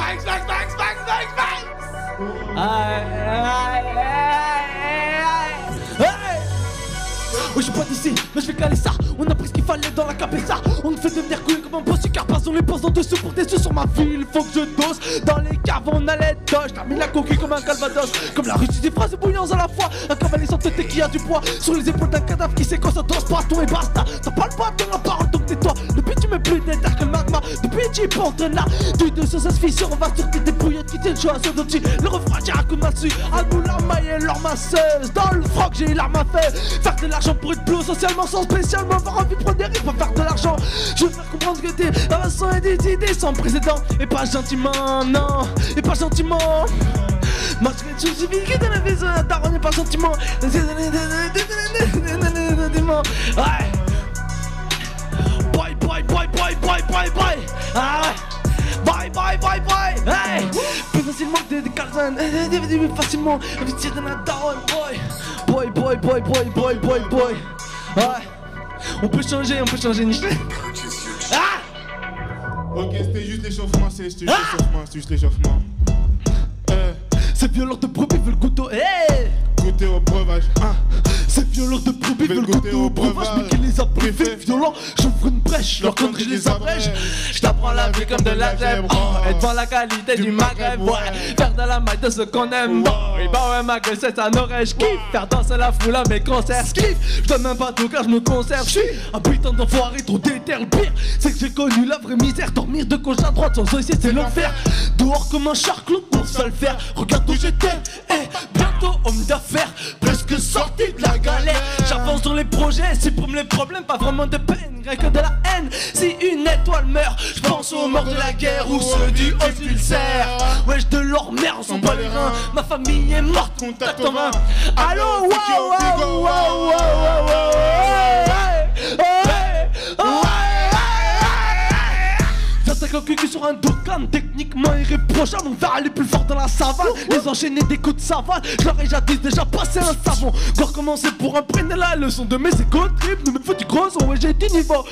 Moi je suis pas d'ici, mais je vais caler ça. On a pris ce qu'il fallait dans la cabeza. On me fait devenir couille comme un boss du car on les pose en dessous pour des sous sur ma ville. Faut que je dose. Dans les caves on allait doge. T'as mis la coquille comme un calvados. Comme la Russie des phrases bouillants à la fois. Un cavalier sans tête qui a du poids. Sur les épaules d'un cadavre qui sait quand ça dose pas ton et basta. T'as pas le droit de la parole donc tais-toi. Depuis tu mets plus d'état que le magma. Depuis tu y entraînes là. Du 200 ça se fissure. On va sur tes débrouillettes qui tiennent chaud à ce dessus. Le refrain tire un coup de massue. Albou la maille et leur masseuse. Dans le froc j'ai l'arme à feu. Faire de l'argent pour être bleu socialement sans spécialement avoir envie de prendre des risques pour faire de l'argent. Je veux faire comprendre que t'es avançant et des idées sans précédent. Et pas gentiment, non, et pas gentiment. Moi je suis vécu dans la maison, daron et pas gentiment. Ouais. Bye. Ah ouais. Bye. Hey. Plus facilement que des calzones. Facilement investir dans la daronne. Boy. Ouais. On peut changer, Nichelin. Ah. Ok, c'était juste l'échauffement, c'est juste l'échauffement. C'est violent de brebis, veut le couteau. Hey. Goûter au breuvage. C'est violent de brebis, veut le goûter au breuvage. Mais qui les a privés violents, j'ouvre une brèche. Leur connerie, je les abrège. Je t'apprends la vie comme de la zèbre. Et devant la qualité du Maghreb, ouais. Faire de la maille de ce qu'on aime. Et bah ouais, ma gueule, c'est un oreille. J'kiffe faire danser la foule à mes concerts. J'kiffe, je donne même pas tout car je me conserve. J'suis un putain d'enfoiré trop déter. Le pire, c'est que j'ai connu la vraie misère. Dormir de gauche à droite sans essayer, c'est l'enfer. Dehors comme un shark, l'autre pour se le faire. Regarde où j'étais, bientôt homme d'affaires. Presque sorti de la galère. J'avance dans les projets, supprime les problèmes. Pas vraiment de peine, rien que de la haine. Si une étoile meurt, je pense aux morts de la guerre ou ceux du haut ulcère. Wesh de leur merde, on s'en bat les reins. Ma famille est morte, contact en main. Allô, wow. J'attaque le cul sur un Dokkan, techniquement irréprochable. On va aller plus fort dans la savane. Les enchaîner des coups de savane. Je leur ai déjà passé un savon. Encore commencer pour imprégner la leçon de mes égo trip. Ne me faut du gros son, ouais j'ai du niveau.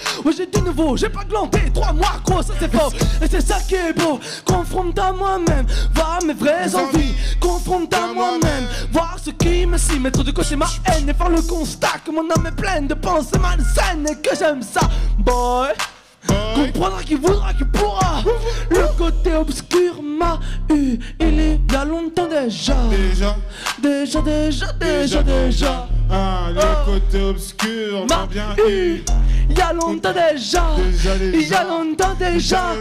J'ai pas glandé, 3 mois gros, ça c'est faux. Et c'est ça qui est beau. Confronte à moi-même, voir mes vraies envies. Confronte à moi-même, voir ce qui me s'y mettre de côté ma haine. Et faire le constat que mon âme est pleine de pensées malsaines. Et que j'aime ça, boy. Comprendra qui voudra, qui pourra. Le côté obscur m'a eu, il y a longtemps déjà. Déjà. Ah, le côté obscur m'a bien eu. Il y a longtemps déjà. Il y a longtemps déjà.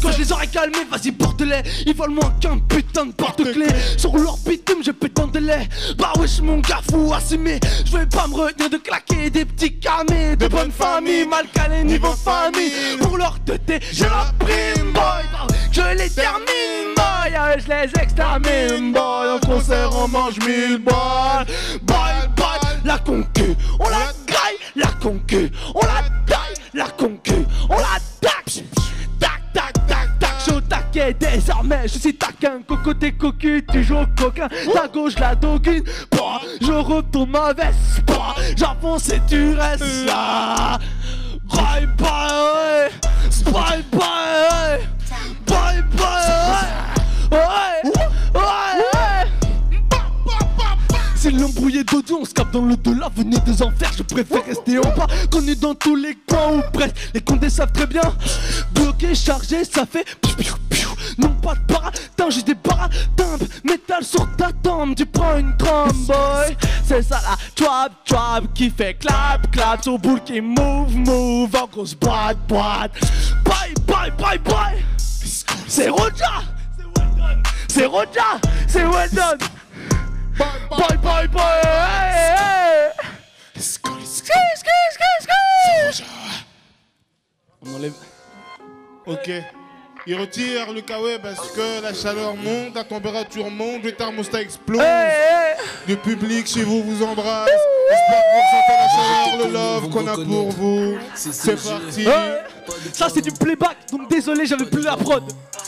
Quand je les aurais calmés, vas-y porte-les. Ils volent moins qu'un putain de porte-clés. Sur leur bitume, je pète en délai. Bah wesh mon gars, faut assumer. Je vais pas me retenir de claquer des petits camés. De bonne famille, mal calé niveau famille. Pour leur teuté, j'ai la prime boy. Je les termine boy, je les extermine boy. En concert on mange 1000 balles. Bye. La concu, on la graille. La concu, on la taille. La concu, on la taxe. Tac, chaud tac Ok, désormais je suis taquin, cocoté cocu, toujours coquin. Ta gauche la doguine, bah, je retourne ma veste, bah, j'avance et tu restes là. Bye bye, bye bye, bye bye, ouais, ouais. C'est l'embrouillé d'audio, on se capte dans l'au-delà, venez des enfers, je préfère rester en bas. Connu dans tous les coins ou presque, les condés savent très bien. Bloqué, chargé, ça fait piou piou piou. Non pas de baratin, juste des baratins. Métal sur ta tombe, tu prends une trompe, boy. C'est ça la trap qui fait clap clap. Sur boule qui move en grosse boîte. Bye bye bye bye. C'est Roja, c'est Roja, c'est well done. Bye bye bye, hey, hey. On enlève. Ok. Il retire le kawaii parce que la chaleur monte, la température monte, le thermostat explose. Le public chez vous vous embrasse. J'espère que vous ressentez la chaleur, le love qu'on a pour vous. C'est parti. Ça c'est du playback, donc désolé j'avais plus la prod.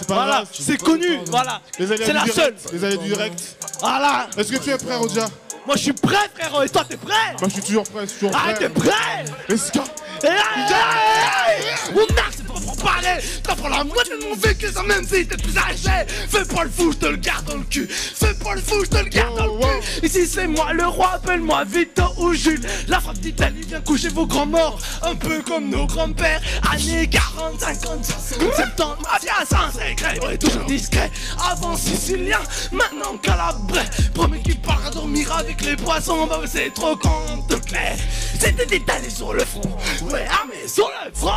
Voilà, c'est connu, voilà. C'est la seule. Les allées du direct. Voilà. Est-ce que tu es prêt, Roja? Moi je suis prêt frérot, et toi t'es prêt? Moi je suis toujours prêt, Ah t'es prêt? Let's go. On a, c'est pas pour parler. T'as pas la moitié de mon vécu, ça même si t'es plus âgé. Fais pas le fou, je te le garde dans le cul. Fais pas le fou, je te le garde dans le cul. Ici c'est moi le roi, appelle-moi Vito ou Jules. La frappe d'Italie vient coucher vos grands morts. Un peu comme nos grands-pères. Années 40, 50, 60, 70. Mafia sans secret, ouais, toujours discret. Avant sicilien, maintenant calabrais. Premier qui part à dormir avec les poissons. Bah c'est trop compte clair. C'était détalé sur le front. Ouais, armé sur le front.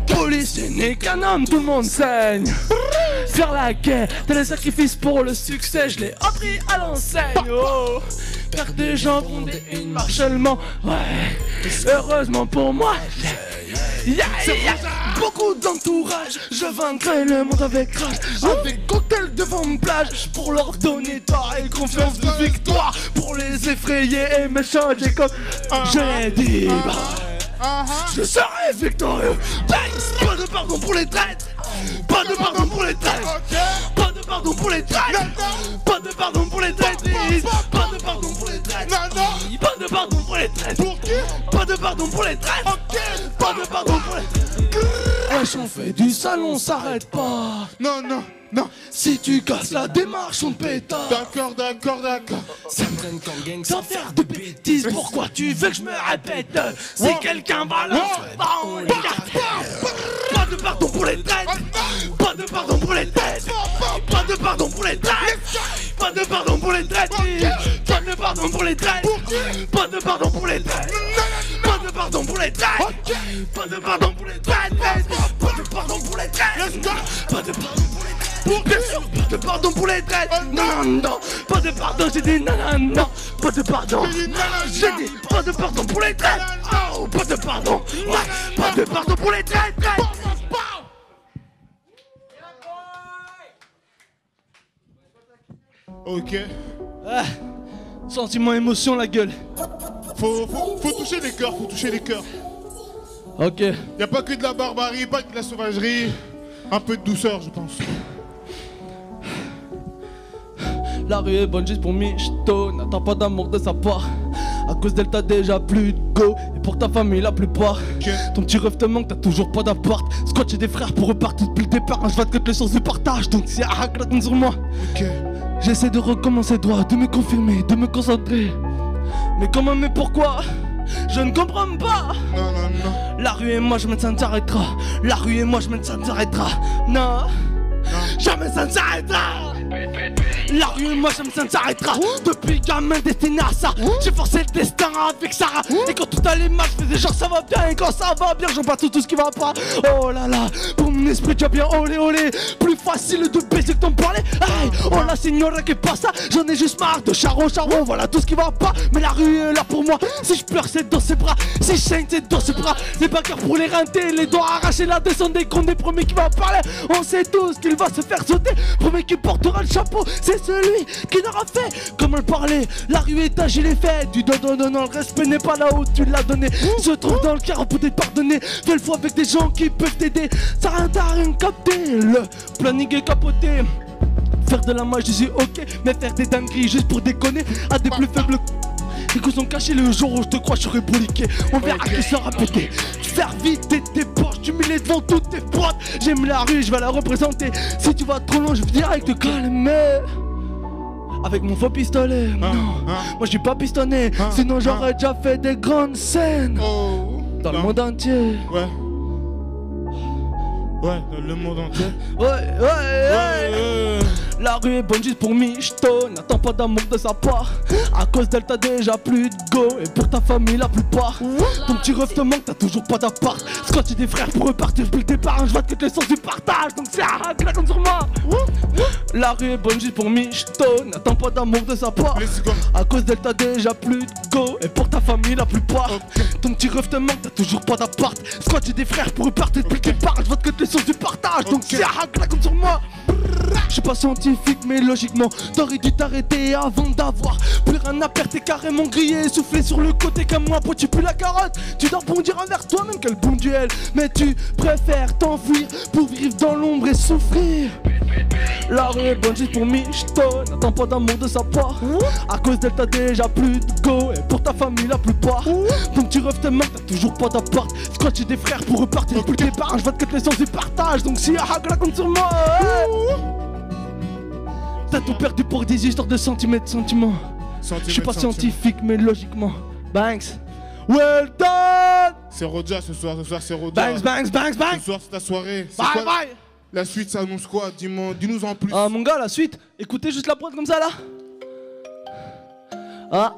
Policier n'est qu'un homme, tout le monde saigne. Faire la guerre, t'as les sacrifices pour le succès, je l'ai appris à l'enseigne. Oh, perdre des gens, gronder une marchellement. Ouais, heureusement pour moi. Beaucoup d'entourage, je vaincrai le monde avec rage. Avec cocktail devant une plage, pour leur donner tort et confiance de victoire. Pour les effrayer et me changer comme je l'ai dit. Je serai victorieux. Pas de pardon pour les traites. Pas de pardon pour les traites. Pas de pardon pour les traites. Pas de pardon pour les traites. Pas de pardon pour les traites. Pas de pardon pour les traites. Pas de pardon pour les traites. Pas de pardon pour les traites. Wesh, on fait du sale, on s'arrête pas. Non, non, non. Si tu casses la démarche, on te pétard. D'accord, d'accord, d'accord. Ça me traîne qu'en gang sans faire de bêtises. Pourquoi tu veux que je me répète? Si quelqu'un balance, on l'écarte. Pas de pardon pour les traites. Pas de pardon pour les traites. Pas de pardon pour les traites. Pas de pardon pour les traites. Pas de pardon pour les traites. Pas de pardon pour les traites. Pas de pardon pour les traites. Pas de pardon pour les traites. Pas de pardon pour les traites. Pas de pardon pour les traites. Bien sûr, pas de pardon pour les traites. Non, non, non. Pas de pardon, j'ai dit non, non, non. Pas de pardon. J'ai dit pas de pardon pour les traites. Oh, pas de pardon. Ouais, pas de pardon pour les traites. Ok. Ah, sentiment, émotion, la gueule. Faut toucher les cœurs, faut toucher les cœurs. Ok. Y a pas que de la barbarie, pas que de la sauvagerie. Un peu de douceur, je pense. La rue est bonne juste pour Michto. N'attends pas d'amour de sa part. À cause d'elle t'as déjà plus de go. Et pour ta famille la plupart. Ton petit rêve te manque, t'as toujours pas d'appart. Squat j'ai des frères pour repartir depuis le départ. Je vais te les chances de partage. Donc c'est compte sur moi. Ok. J'essaie de recommencer droit, de me confirmer, de me concentrer. Mais comment, mais pourquoi? Je ne comprends pas. Non, non, non. La rue et moi, jamais ça ne s'arrêtera. La rue et moi, jamais ça ne s'arrêtera. Non, jamais ça ne s'arrêtera. La rue et moi, jamais ça ne s'arrêtera. Depuis gamin destiné à ça, j'ai forcé le destin avec Sarah. Et quand tout allait mal, je faisais genre ça va bien. Et quand ça va bien, j'en bats tout ce qui va pas. Oh là là, pour mon esprit tu as bien olé olé. Plus facile de baiser que d'en parler. Hey, oh la signora qui passe ça. J'en ai juste marre de charo, voilà tout ce qui va pas. Mais la rue est là pour moi. Si je pleure c'est dans ses bras, si je saigne c'est dans ses bras. Les bagarres pour les rinter, les doigts arrachés, la descente des comptes des premiers qui va parler. On sait tous qu'il va se faire sauter. Premier qui portera le chapeau, c'est c'est celui qui n'aura fait comment le parler. La rue est un gilet fait. Du dodo, non, le respect n'est pas là où tu l'as donné. Se trouve dans le cœur pour te pardonner. Fais le fois avec des gens qui peuvent t'aider. Ça t'as rien capté. Le planning est capoté. Faire de la magie, je suis ok. Mais faire des dingueries juste pour déconner à des plus faibles. Les coups sont cachés le jour où je te crois, je serai broliqué. On verra qui sera pété. Faire vite tes poches, tu mets devant toutes tes potes. J'aime la rue, je vais la représenter. Si tu vas trop loin, je vais direct te calmer. Avec mon faux pistolet, non, moi je suis pas pistonné. Sinon j'aurais déjà fait des grandes scènes dans le monde entier. Ouais, dans le monde entier. Ouais. La rue est bonne juste pour Michto. N'attends pas d'amour de sa part. À cause d'elle t'as déjà plus de go. Et pour ta famille la plupart. Ton petit ref te manque, t'as toujours pas d'appart. Scotch et des frères pour repartir depuis le départ. Je vois que les sens du partage. Donc c'est un claque sur moi. La rue est bonne juste pour Michto. N'attends pas d'amour de sa part. À cause d'elle t'as déjà plus de go. Et pour ta famille la plupart. Ton petit ref te manque, t'as toujours pas d'appart. Scotch et des frères pour repartir depuis le départ. Je vois que les sens du partage. Donc c'est un claque sur moi. Je suis pas scientifique mais logiquement t'aurais dû t'arrêter avant d'avoir plus rien à perdre, t'es carrément grillé, soufflé sur le côté comme moi, pour tu pues la carotte. Tu dois bondir envers toi-même, quel bon duel. Mais tu préfères t'enfuir pour vivre dans l'ombre et souffrir. La rue est bonne juste pour Michto. N'attends pas d'amour de sa part. À cause d'elle t'as déjà plus de go. Et pour ta famille la plupart. Ton petit ref te manque, t'as toujours pas d'appart. Scotch et des frères pour repartir depuis le départ. Je vois que les sens du partage. Donc si la compte sur moi. T'as tout perdu pour des histoires de sentiments. Je suis pas scientifique mais logiquement. Banks. Well done. C'est Roja ce soir c'est Roja. Banks. Ce soir c'est ta soirée. Bye. La suite ça annonce quoi? Dis-nous en plus. Ah mon gars, la suite, écoutez juste la prod comme ça là. Ah,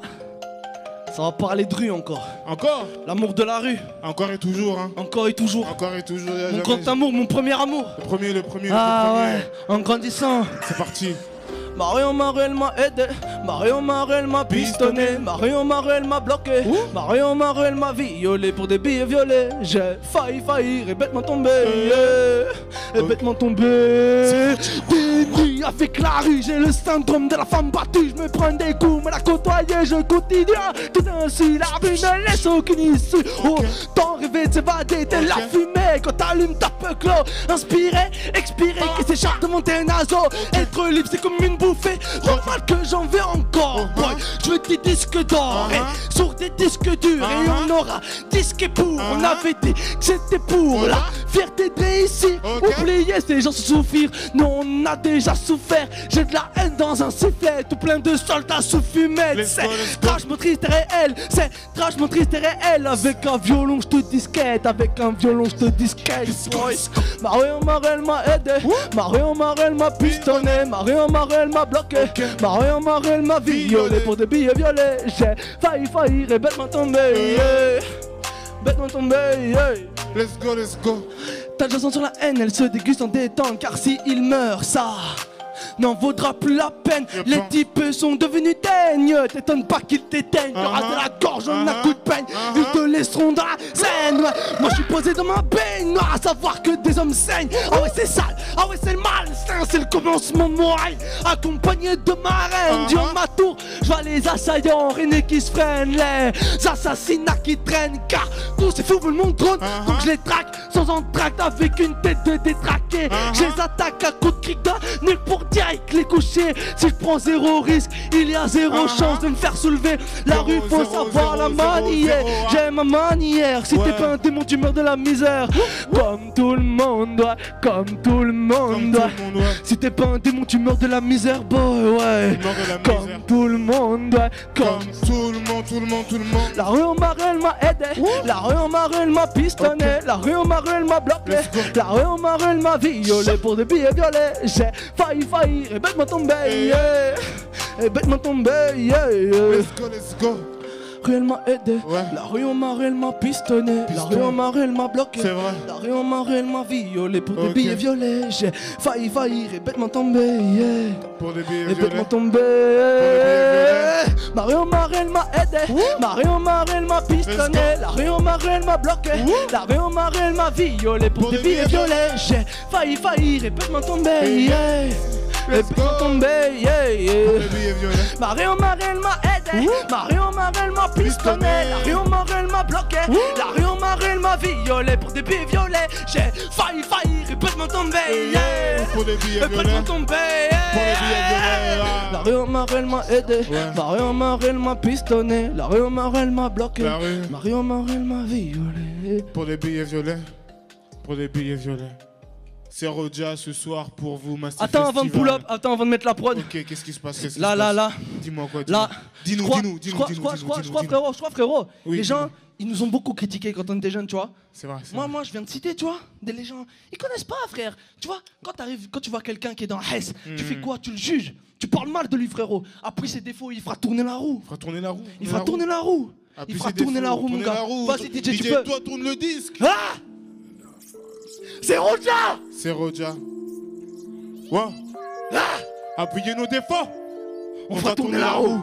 ça va parler de rue encore. Encore? L'amour de la rue. Encore et toujours hein. Encore et toujours. Mon grand amour, mon premier amour. Le premier. Ouais, en grandissant. C'est parti. Mario Marel m'a aidé, Mario Marel m'a pistonné, Mario Marel m'a bloqué, Mario Marel m'a violé pour des billets violets. J'ai failli et bêtement tombé, et bêtement tombé. Des nuits avec la rue, j'ai le syndrome de la femme battue. Je me prends des coups, mais la côtoyer, je continue. Tout ainsi, la rue ne laisse aucune issue. Autant rêver de s'évader, t'es la fumée. Quand t'allumes ta peu clos, inspiré, expiré, qui s'échappe de mon naseaux. Être libre, c'est comme une bouffée, normal que j'en vais encore. Boy, je veux des disques d'or sur des disques durs. Et on aura disque pour. On avait dit que c'était pour la fierté de réussir. Oubliez ces gens se souffrir. Non, on a déjà souffert. J'ai de la haine dans un sifflet, tout plein de soldats sous fumette. C'est trash motrice et réel. C'est trash motrice et réel. Avec un violon je te disquette. Avec un violon je te disquette. Mario Marel m'a aidé, Mario Marel m'a pistonné, Mario Marel m'a bloqué, Mario Marel m'a violé pour des billets violets. J'ai failli et bêtement tombé, bêtement tombé. Let's go. Ta chanson sur la haine, elle se déguste en détente. Car si il meurt, ça n'en vaudra plus la peine. Les types sont devenus daignes. T'étonnes pas qu'ils t'éteignent. Te rase de la gorge en un coup de peigne. Ils te laisseront dans la scène. Moi je suis posé dans ma baignoire, à savoir que des hommes saignent. Ah ouais c'est sale, ah ouais c'est le malsain. C'est le commencement de mon règne, accompagné de ma reine. Dieu ma tour, je vois les assaillants rennais qui se freinent, les assassinats qui traînent. Car tous ces fous veulent mon trône, donc je les traque sans entracte, avec une tête de détraqué. Je les attaque à coups de cric d'un nul pour direct les coucher. Si je prends zéro risque, il y a zéro chance de me faire soulever. La rue faut savoir la manier. J'ai ma manière. Si t'es pas un démon tu meurs de la misère. Comme tout le monde doit, comme tout le monde doit. Si t'es pas un démon tu meurs de la misère boy. Ouais. Comme tout le monde doit, comme tout le monde. La rue en Marel m'a aidé, la rue en Marel m'a pistonné, la rue en Marel m'a bloqué, la rue en Marel m'a violé pour des billets violets. J'ai failli et bêtement tombé, et bêtement tombé. Let's go. Rue m'a aidé, la rue en Marel m'a pistonné, la rue en Marel m'a bloqué, la rue en Marel m'a violé pour des billets violets. J'ai failli et bêtement tombé, pour des billets et bêtement tombé. La rue en Marel m'a aidé, la rue en Marel m'a pistonné, la rue en Marel m'a bloqué, la rue en Marel m'a violé pour des billets violets. J'ai failli et bêtement tombé, Les billes sont tombés, yeah, yeah. Marion Marel m'a aidé, Marion Marel m'a pistonné, Marion Marel m'a bloqué, Marion Marel m'a violé pour des billes violets. J'ai failli, répète-moi tomber, yeah. Pour des billets Répète-moi violets. tomber, Pour les billets yeah. violets. Marion Marel m'a aidé, Marion Marel m'a pistonné, Marion Marel m'a bloqué, La rue. Marion Marel m'a violé. Pour les billets violets. Pour les billets violets. C'est Roja ce soir pour vous, Massive Attends avant de Festival. pull up, attends avant de mettre la prod. Ok, qu'est-ce qui se passe? Qu'est-ce qui Là, se là, passe là. Dis-moi quoi, Là, dis-nous. je crois, frérot, Oui, les gens, dis-moi. ils nous ont beaucoup critiqué quand on était jeunes, tu vois. C'est vrai, c'est Moi, vrai. moi, je viens de citer, tu vois, les gens, ils connaissent pas, frère. Tu vois, quand tu vois quelqu'un qui est dans Hess, tu fais quoi? Tu le juges. Tu parles mal de lui, frérot. Après ses défauts, il fera tourner la roue. Il fera tourner la roue. Il fera tourner la roue. Il fera tourner la roue, mon gars. Vas-y, DJ, tu peux. toi, tourne le disque. Ah! C'est Roja! C'est Roja. Ouais. Appuyez nos défauts. On fera tourner la roue.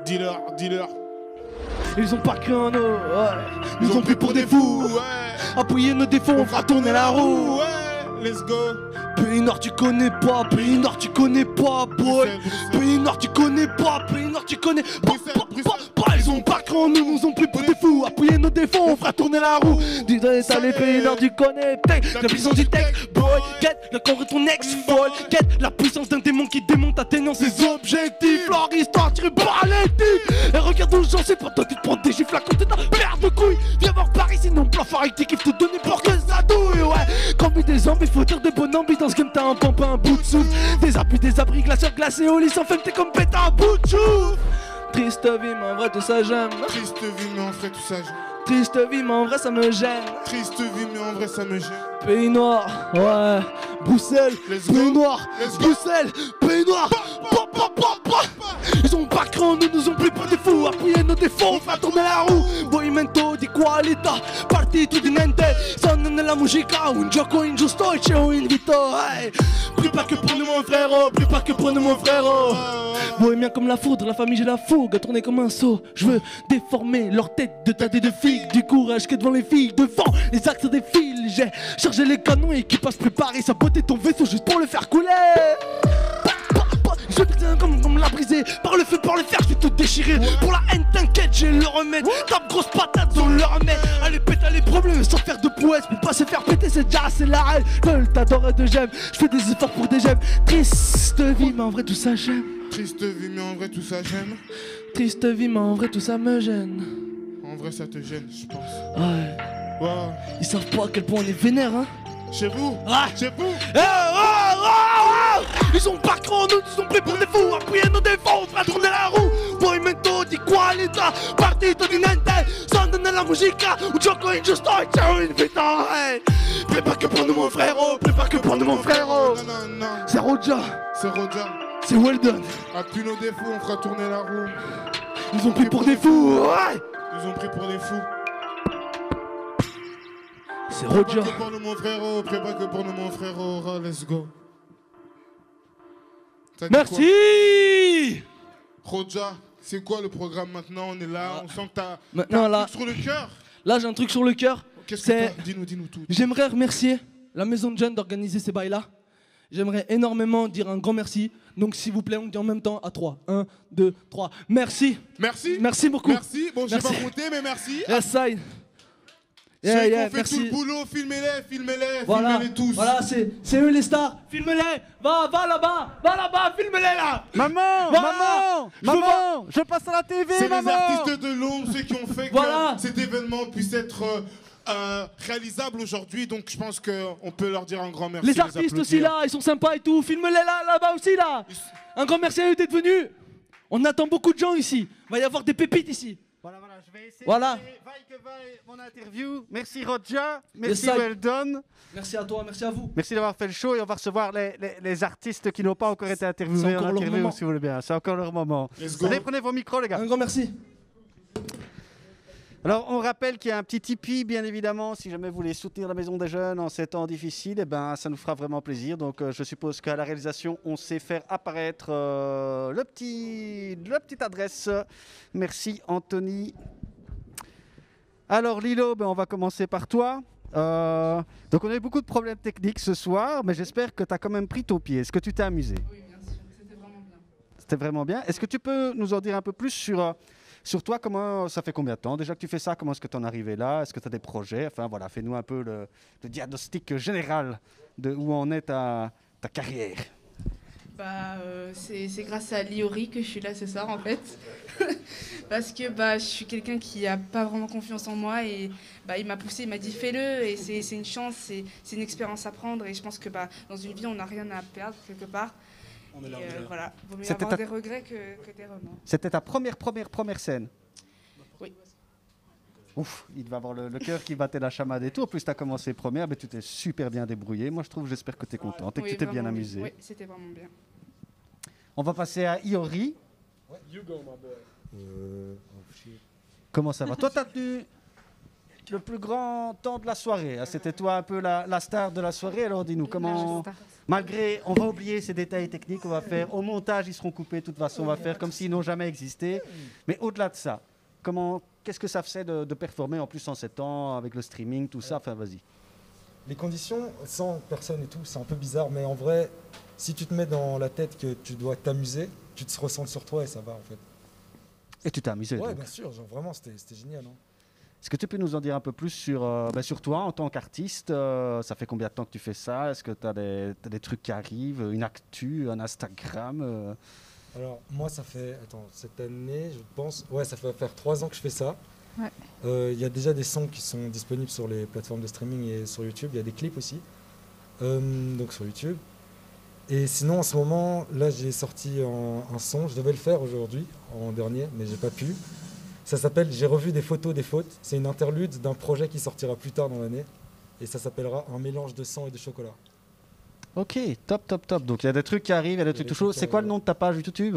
Dealer. Ils ont pas cru en nous, ouais. Ils ont pris pour des fous, ouais. Appuyez nos défauts, on fera tourner la roue. Ouais, let's go. Pays Nord tu connais pas, Pays Nord tu connais pas, boy. Pays Nord tu connais pas, Pays Nord tu connais pas. Ils ont pas cru en nous, nous ont pris pour des fous. Appuyez nos défauts, on fera tourner la roue. Dis-toi, t'as les Pays Nord tu connais, la puissance du texte, boy. Get le corps de ton ex, boy. Get la puissance d'un démon qui démonte atteignant ses objectifs. Leur histoire tirée par les tics. Et regarde où j'en sais pas, toi tu te prends des gifles à côté d'un père de couilles. Viens voir Paris, sinon plafard avec tes kiffs te donner pour que ça douille, ouais. Quand mis des zombies, faut dire de bonnes ambies dans ce game, t'as un pompe, un bout de souffle. Des abus, des abris, glaceurs glacés au lit sans femme, t'es comme pétard, un bout de souffle. Triste vie, mais en vrai tout ça j'aime. Triste vie, mais en vrai tout ça j'aime. Triste vie, mais en vrai ça me gêne. Triste vie, mais en vrai ça me gêne. Pays Noir, ouais. Bruxelles, Pays Noir, Bruxelles, Pays Noir. Ils ont pas cru en nous, nous ont pris pour des fous. Appuyez nos défauts, on fera tourner la roue. Movimento di qualità, partito di niente. Sono nella musica, un gioco ingiusto e c'è un invito. Hey. Prie pas que pour nous mon frérot, prie pas que pour nous mon frérot. Bohémien comme la foudre, la famille j'ai la fougue, tourner comme un seau. Je veux déformer leur tête de tâter de figues. Du courage que devant les filles, devant les axes des fils. J'ai chargé les canons et qui passe préparer sa beauté ton vaisseau juste pour le faire couler. Je tiens comme la briser. Par le feu, par le fer, je vais tout déchirer. Pour la haine, t'inquiète, j'ai le remède. Tape grosse patate, on le remet. Allez, pète les problèmes sans faire de prouesse. Mais pas se faire péter, c'est déjà assez la haine. Veulent t'adorer de j'aime. Je fais des efforts pour des j'aime. Triste vie, mais en vrai, tout ça j'aime. Triste vie, mais en vrai tout ça j'aime. Triste vie, mais en vrai, tout ça me gêne. En vrai ça te gêne, je pense. Ouais. Wow. Ils savent pas à quel point on est vénère, hein. Chez vous. Chez vous. Ils ont pas cru en nous, ils ont pris pour des fous. Appuyez nos défauts, on fera tourner la roue. Movimento di qualità, partito di niente. Sono nella musica, un gioco ingiusto e c'è un invito. Prie pas que pour nous mon frérot, prie pas que pour nous mon frérot. Non. C'est Roja, C'est Roja. c'est Weldon. Appuie nos défauts, on fera tourner la roue. Ils ont pris pour des fous, ouais. Ils ont pris pour des fous. C'est Roja. Prépare que pour nous mon frérot, prépare que pour nous mon frérot, let's go. T'as dit Merci. quoi Roja, c'est quoi le programme maintenant? On est là, on sent que t'as Maintenant, un là. truc sur le cœur. Là, j'ai un truc sur le cœur. Qu'est-ce que C'est. t'as? Dis-nous tout. J'aimerais remercier la Maison de Jeunes d'organiser ces bails-là. J'aimerais énormément dire un grand merci. Donc, s'il vous plaît, on dit en même temps à 3. 1, 2, 3. Merci. Merci. Merci beaucoup. Merci. Bon, j'ai Merci. pas compté, mais merci. Yes, side. Ceux Yeah, qui yeah, ont fait merci. tout le boulot, filmez-les, Voilà, filmez-les tous. voilà, c'est eux les stars. Filme-les. Va là-bas, filme-les là. Maman, Voilà. maman, je passe à la TV, C'est les maman. artistes de l'ombre, ceux qui ont fait Voilà. que cet événement puisse être réalisable aujourd'hui. Donc je pense qu'on peut leur dire un grand merci. Les artistes applaudir. aussi là, ils sont sympas et tout. Filme-les là-bas aussi là. Un grand merci à eux d'être venus. On attend beaucoup de gens ici. Il va y avoir des pépites ici. Voilà, je vais essayer Voilà. de faire vaille que vaille mon interview. Merci Roja, merci Yes, I- Weldon. Merci à toi, merci à vous. Merci d'avoir fait le show et on va recevoir les artistes qui n'ont pas encore été interviewés. C'est encore en leur interview, moment. si vous voulez bien. C'est encore leur moment. Let's go. Allez, prenez vos micros, les gars. Un grand merci. Alors, on rappelle qu'il y a un petit Tipeee, bien évidemment. Si jamais vous voulez soutenir la Maison des Jeunes en ces temps difficiles, eh ben, ça nous fera vraiment plaisir. Donc, je suppose qu'à la réalisation, on sait faire apparaître la petite adresse. Merci, Anthony. Alors, Lilo, ben, on va commencer par toi. Donc on a eu beaucoup de problèmes techniques ce soir, mais j'espère que tu as quand même pris ton pied. Est-ce que tu t'es amusé? Oui, bien sûr, c'était vraiment bien. C'était vraiment bien. Est-ce que tu peux nous en dire un peu plus sur toi? Comment ça fait combien de temps déjà que tu fais ça? Comment est-ce que tu en es arrivé là? Est-ce que tu as des projets? Enfin voilà, fais-nous un peu le diagnostic général de où en est ta carrière. C'est grâce à Liori que je suis là ce soir en fait. Parce que je suis quelqu'un qui n'a pas vraiment confiance en moi et il m'a poussé, il m'a dit fais-le et c'est une chance, c'est une expérience à prendre et je pense que dans une vie on n'a rien à perdre quelque part. On est là, voilà, vaut mieux avoir des regrets que des remords. C'était ta première scène? Oui. Ouf, il va avoir le cœur qui battait la chamade et tout. En plus, tu as commencé première, mais tu t'es super bien débrouillé. Moi, j'espère que tu es contente et que tu t'es bien amusé. Oui, c'était vraiment bien. On va passer à Iori. You go, my boy. Comment ça va? Toi, tu as tenu le plus grand temps de la soirée. C'était toi un peu la star de la soirée. Alors, dis-nous, comment... Malgré, on va oublier ces détails techniques, on va faire... Au montage, ils seront coupés de toute façon. On va faire comme s'ils n'ont jamais existé. Mais au-delà de ça, qu'est-ce que ça faisait de performer en plus en 7 ans avec le streaming, tout ça? Enfin, vas-y. Les conditions, sans personne et tout, c'est un peu bizarre, mais en vrai, si tu te mets dans la tête que tu dois t'amuser, tu te ressens sur toi et ça va en fait. Et tu t'es amusé? Ouais, donc. bien sûr, genre, vraiment, c'était génial. Hein. Est-ce que tu peux nous en dire un peu plus sur toi en tant qu'artiste? Ça fait combien de temps que tu fais ça? Est-ce que tu as des trucs qui arrivent? Une actu, un Instagram? Alors, moi, ça fait, cette année, je pense, ouais, ça fait faire 3 ans que je fais ça. Ouais. Y a déjà des sons qui sont disponibles sur les plateformes de streaming et sur YouTube. Il y a des clips aussi, donc sur YouTube. Et sinon, en ce moment, là, j'ai sorti un son. Je devais le faire aujourd'hui, en dernier, mais j'ai pas pu. Ça s'appelle « J'ai revu des photos des fautes ». C'est une interlude d'un projet qui sortira plus tard dans l'année. Et ça s'appellera « Un mélange de sang et de chocolat ». Ok, top. Donc il y a des trucs qui arrivent, il y a des trucs tout chauds. C'est quoi le nom de ta page YouTube?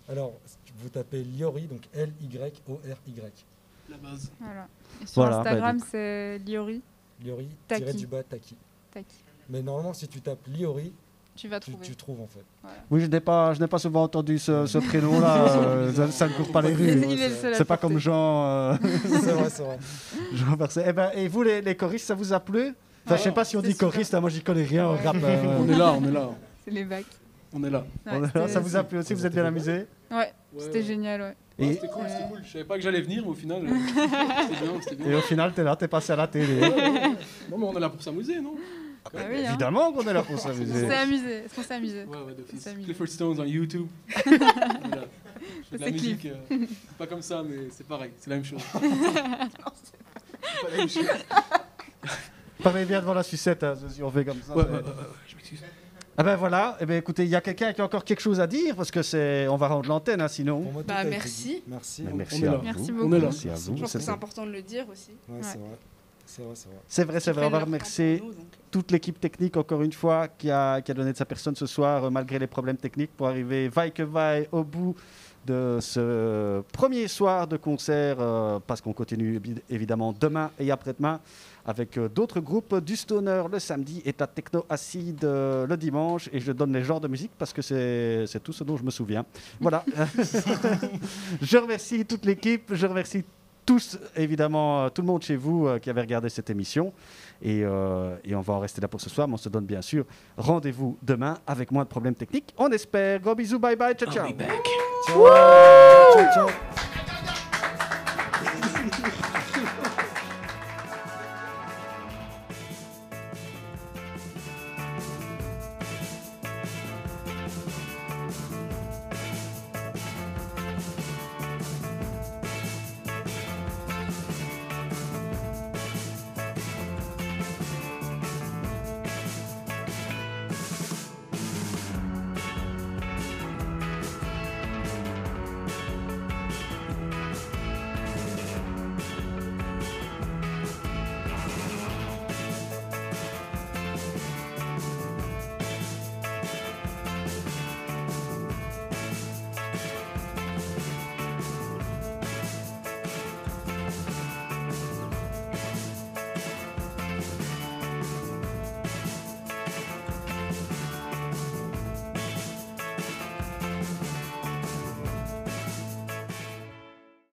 Alors, vous tapez Liori, donc L-Y-O-R-Y. La base. Voilà. Et sur Voilà, Instagram, c'est Liori. Liori, Taki. tiré du bas, Taki. Taki. Mais normalement, si tu tapes Liori, Tu vas trouver. tu trouves en fait. Voilà. Oui, je n'ai pas souvent entendu ce prénom-là. Ça ne court pas les rues. C'est pas comme Jean. C'est vrai. Jean Berset. Et vous, les choristes, ça vous a plu? Enfin, je sais pas si on dit choriste, moi j'y connais rien au rap. On est là. C'est les bacs. On est là. Ouais, ça vous a plu aussi? Vous êtes bien amusés? Ouais, c'était génial, ouais. Ouais, c'était cool. Je savais pas que j'allais venir, mais au final, c'était bien. Et au final, t'es passé à la télé. Non, mais on est là pour s'amuser, non? Ah oui, hein. Évidemment qu'on est là pour s'amuser. Est-ce qu'on s'est amusé? Ouais, d'office. Clifford Stones en YouTube. Voilà. Je fais de la musique. Pas comme ça, mais c'est pareil. C'est la même chose. Non, c'est pas la même chose. Parlez bien devant la sucette, hein, si on fait comme ça. Ouais, je m'excuse. Ah ben voilà, écoutez, il y a quelqu'un qui a encore quelque chose à dire, parce que on va rendre l'antenne, hein, sinon. Merci. Merci. Merci à vous. Merci beaucoup. On est là. Merci à vous. Je pense que c'est important de le dire aussi. Ouais, c'est vrai. C'est vrai. On va remercier toute l'équipe technique, encore une fois, qui a donné de sa personne ce soir, malgré les problèmes techniques, pour arriver vaille que vaille au bout de ce premier soir de concert, parce qu'on continue évidemment demain et après-demain avec d'autres groupes, du stoner le samedi et de la techno acide le dimanche, et je donne les genres de musique parce que c'est tout ce dont je me souviens. Voilà. Je remercie toute l'équipe, je remercie tous, évidemment, tout le monde chez vous qui avait regardé cette émission, et on va en rester là pour ce soir, mais on se donne bien sûr rendez-vous demain avec moins de problèmes techniques, on espère. Gros bisous, bye bye, ciao ciao. Ciao.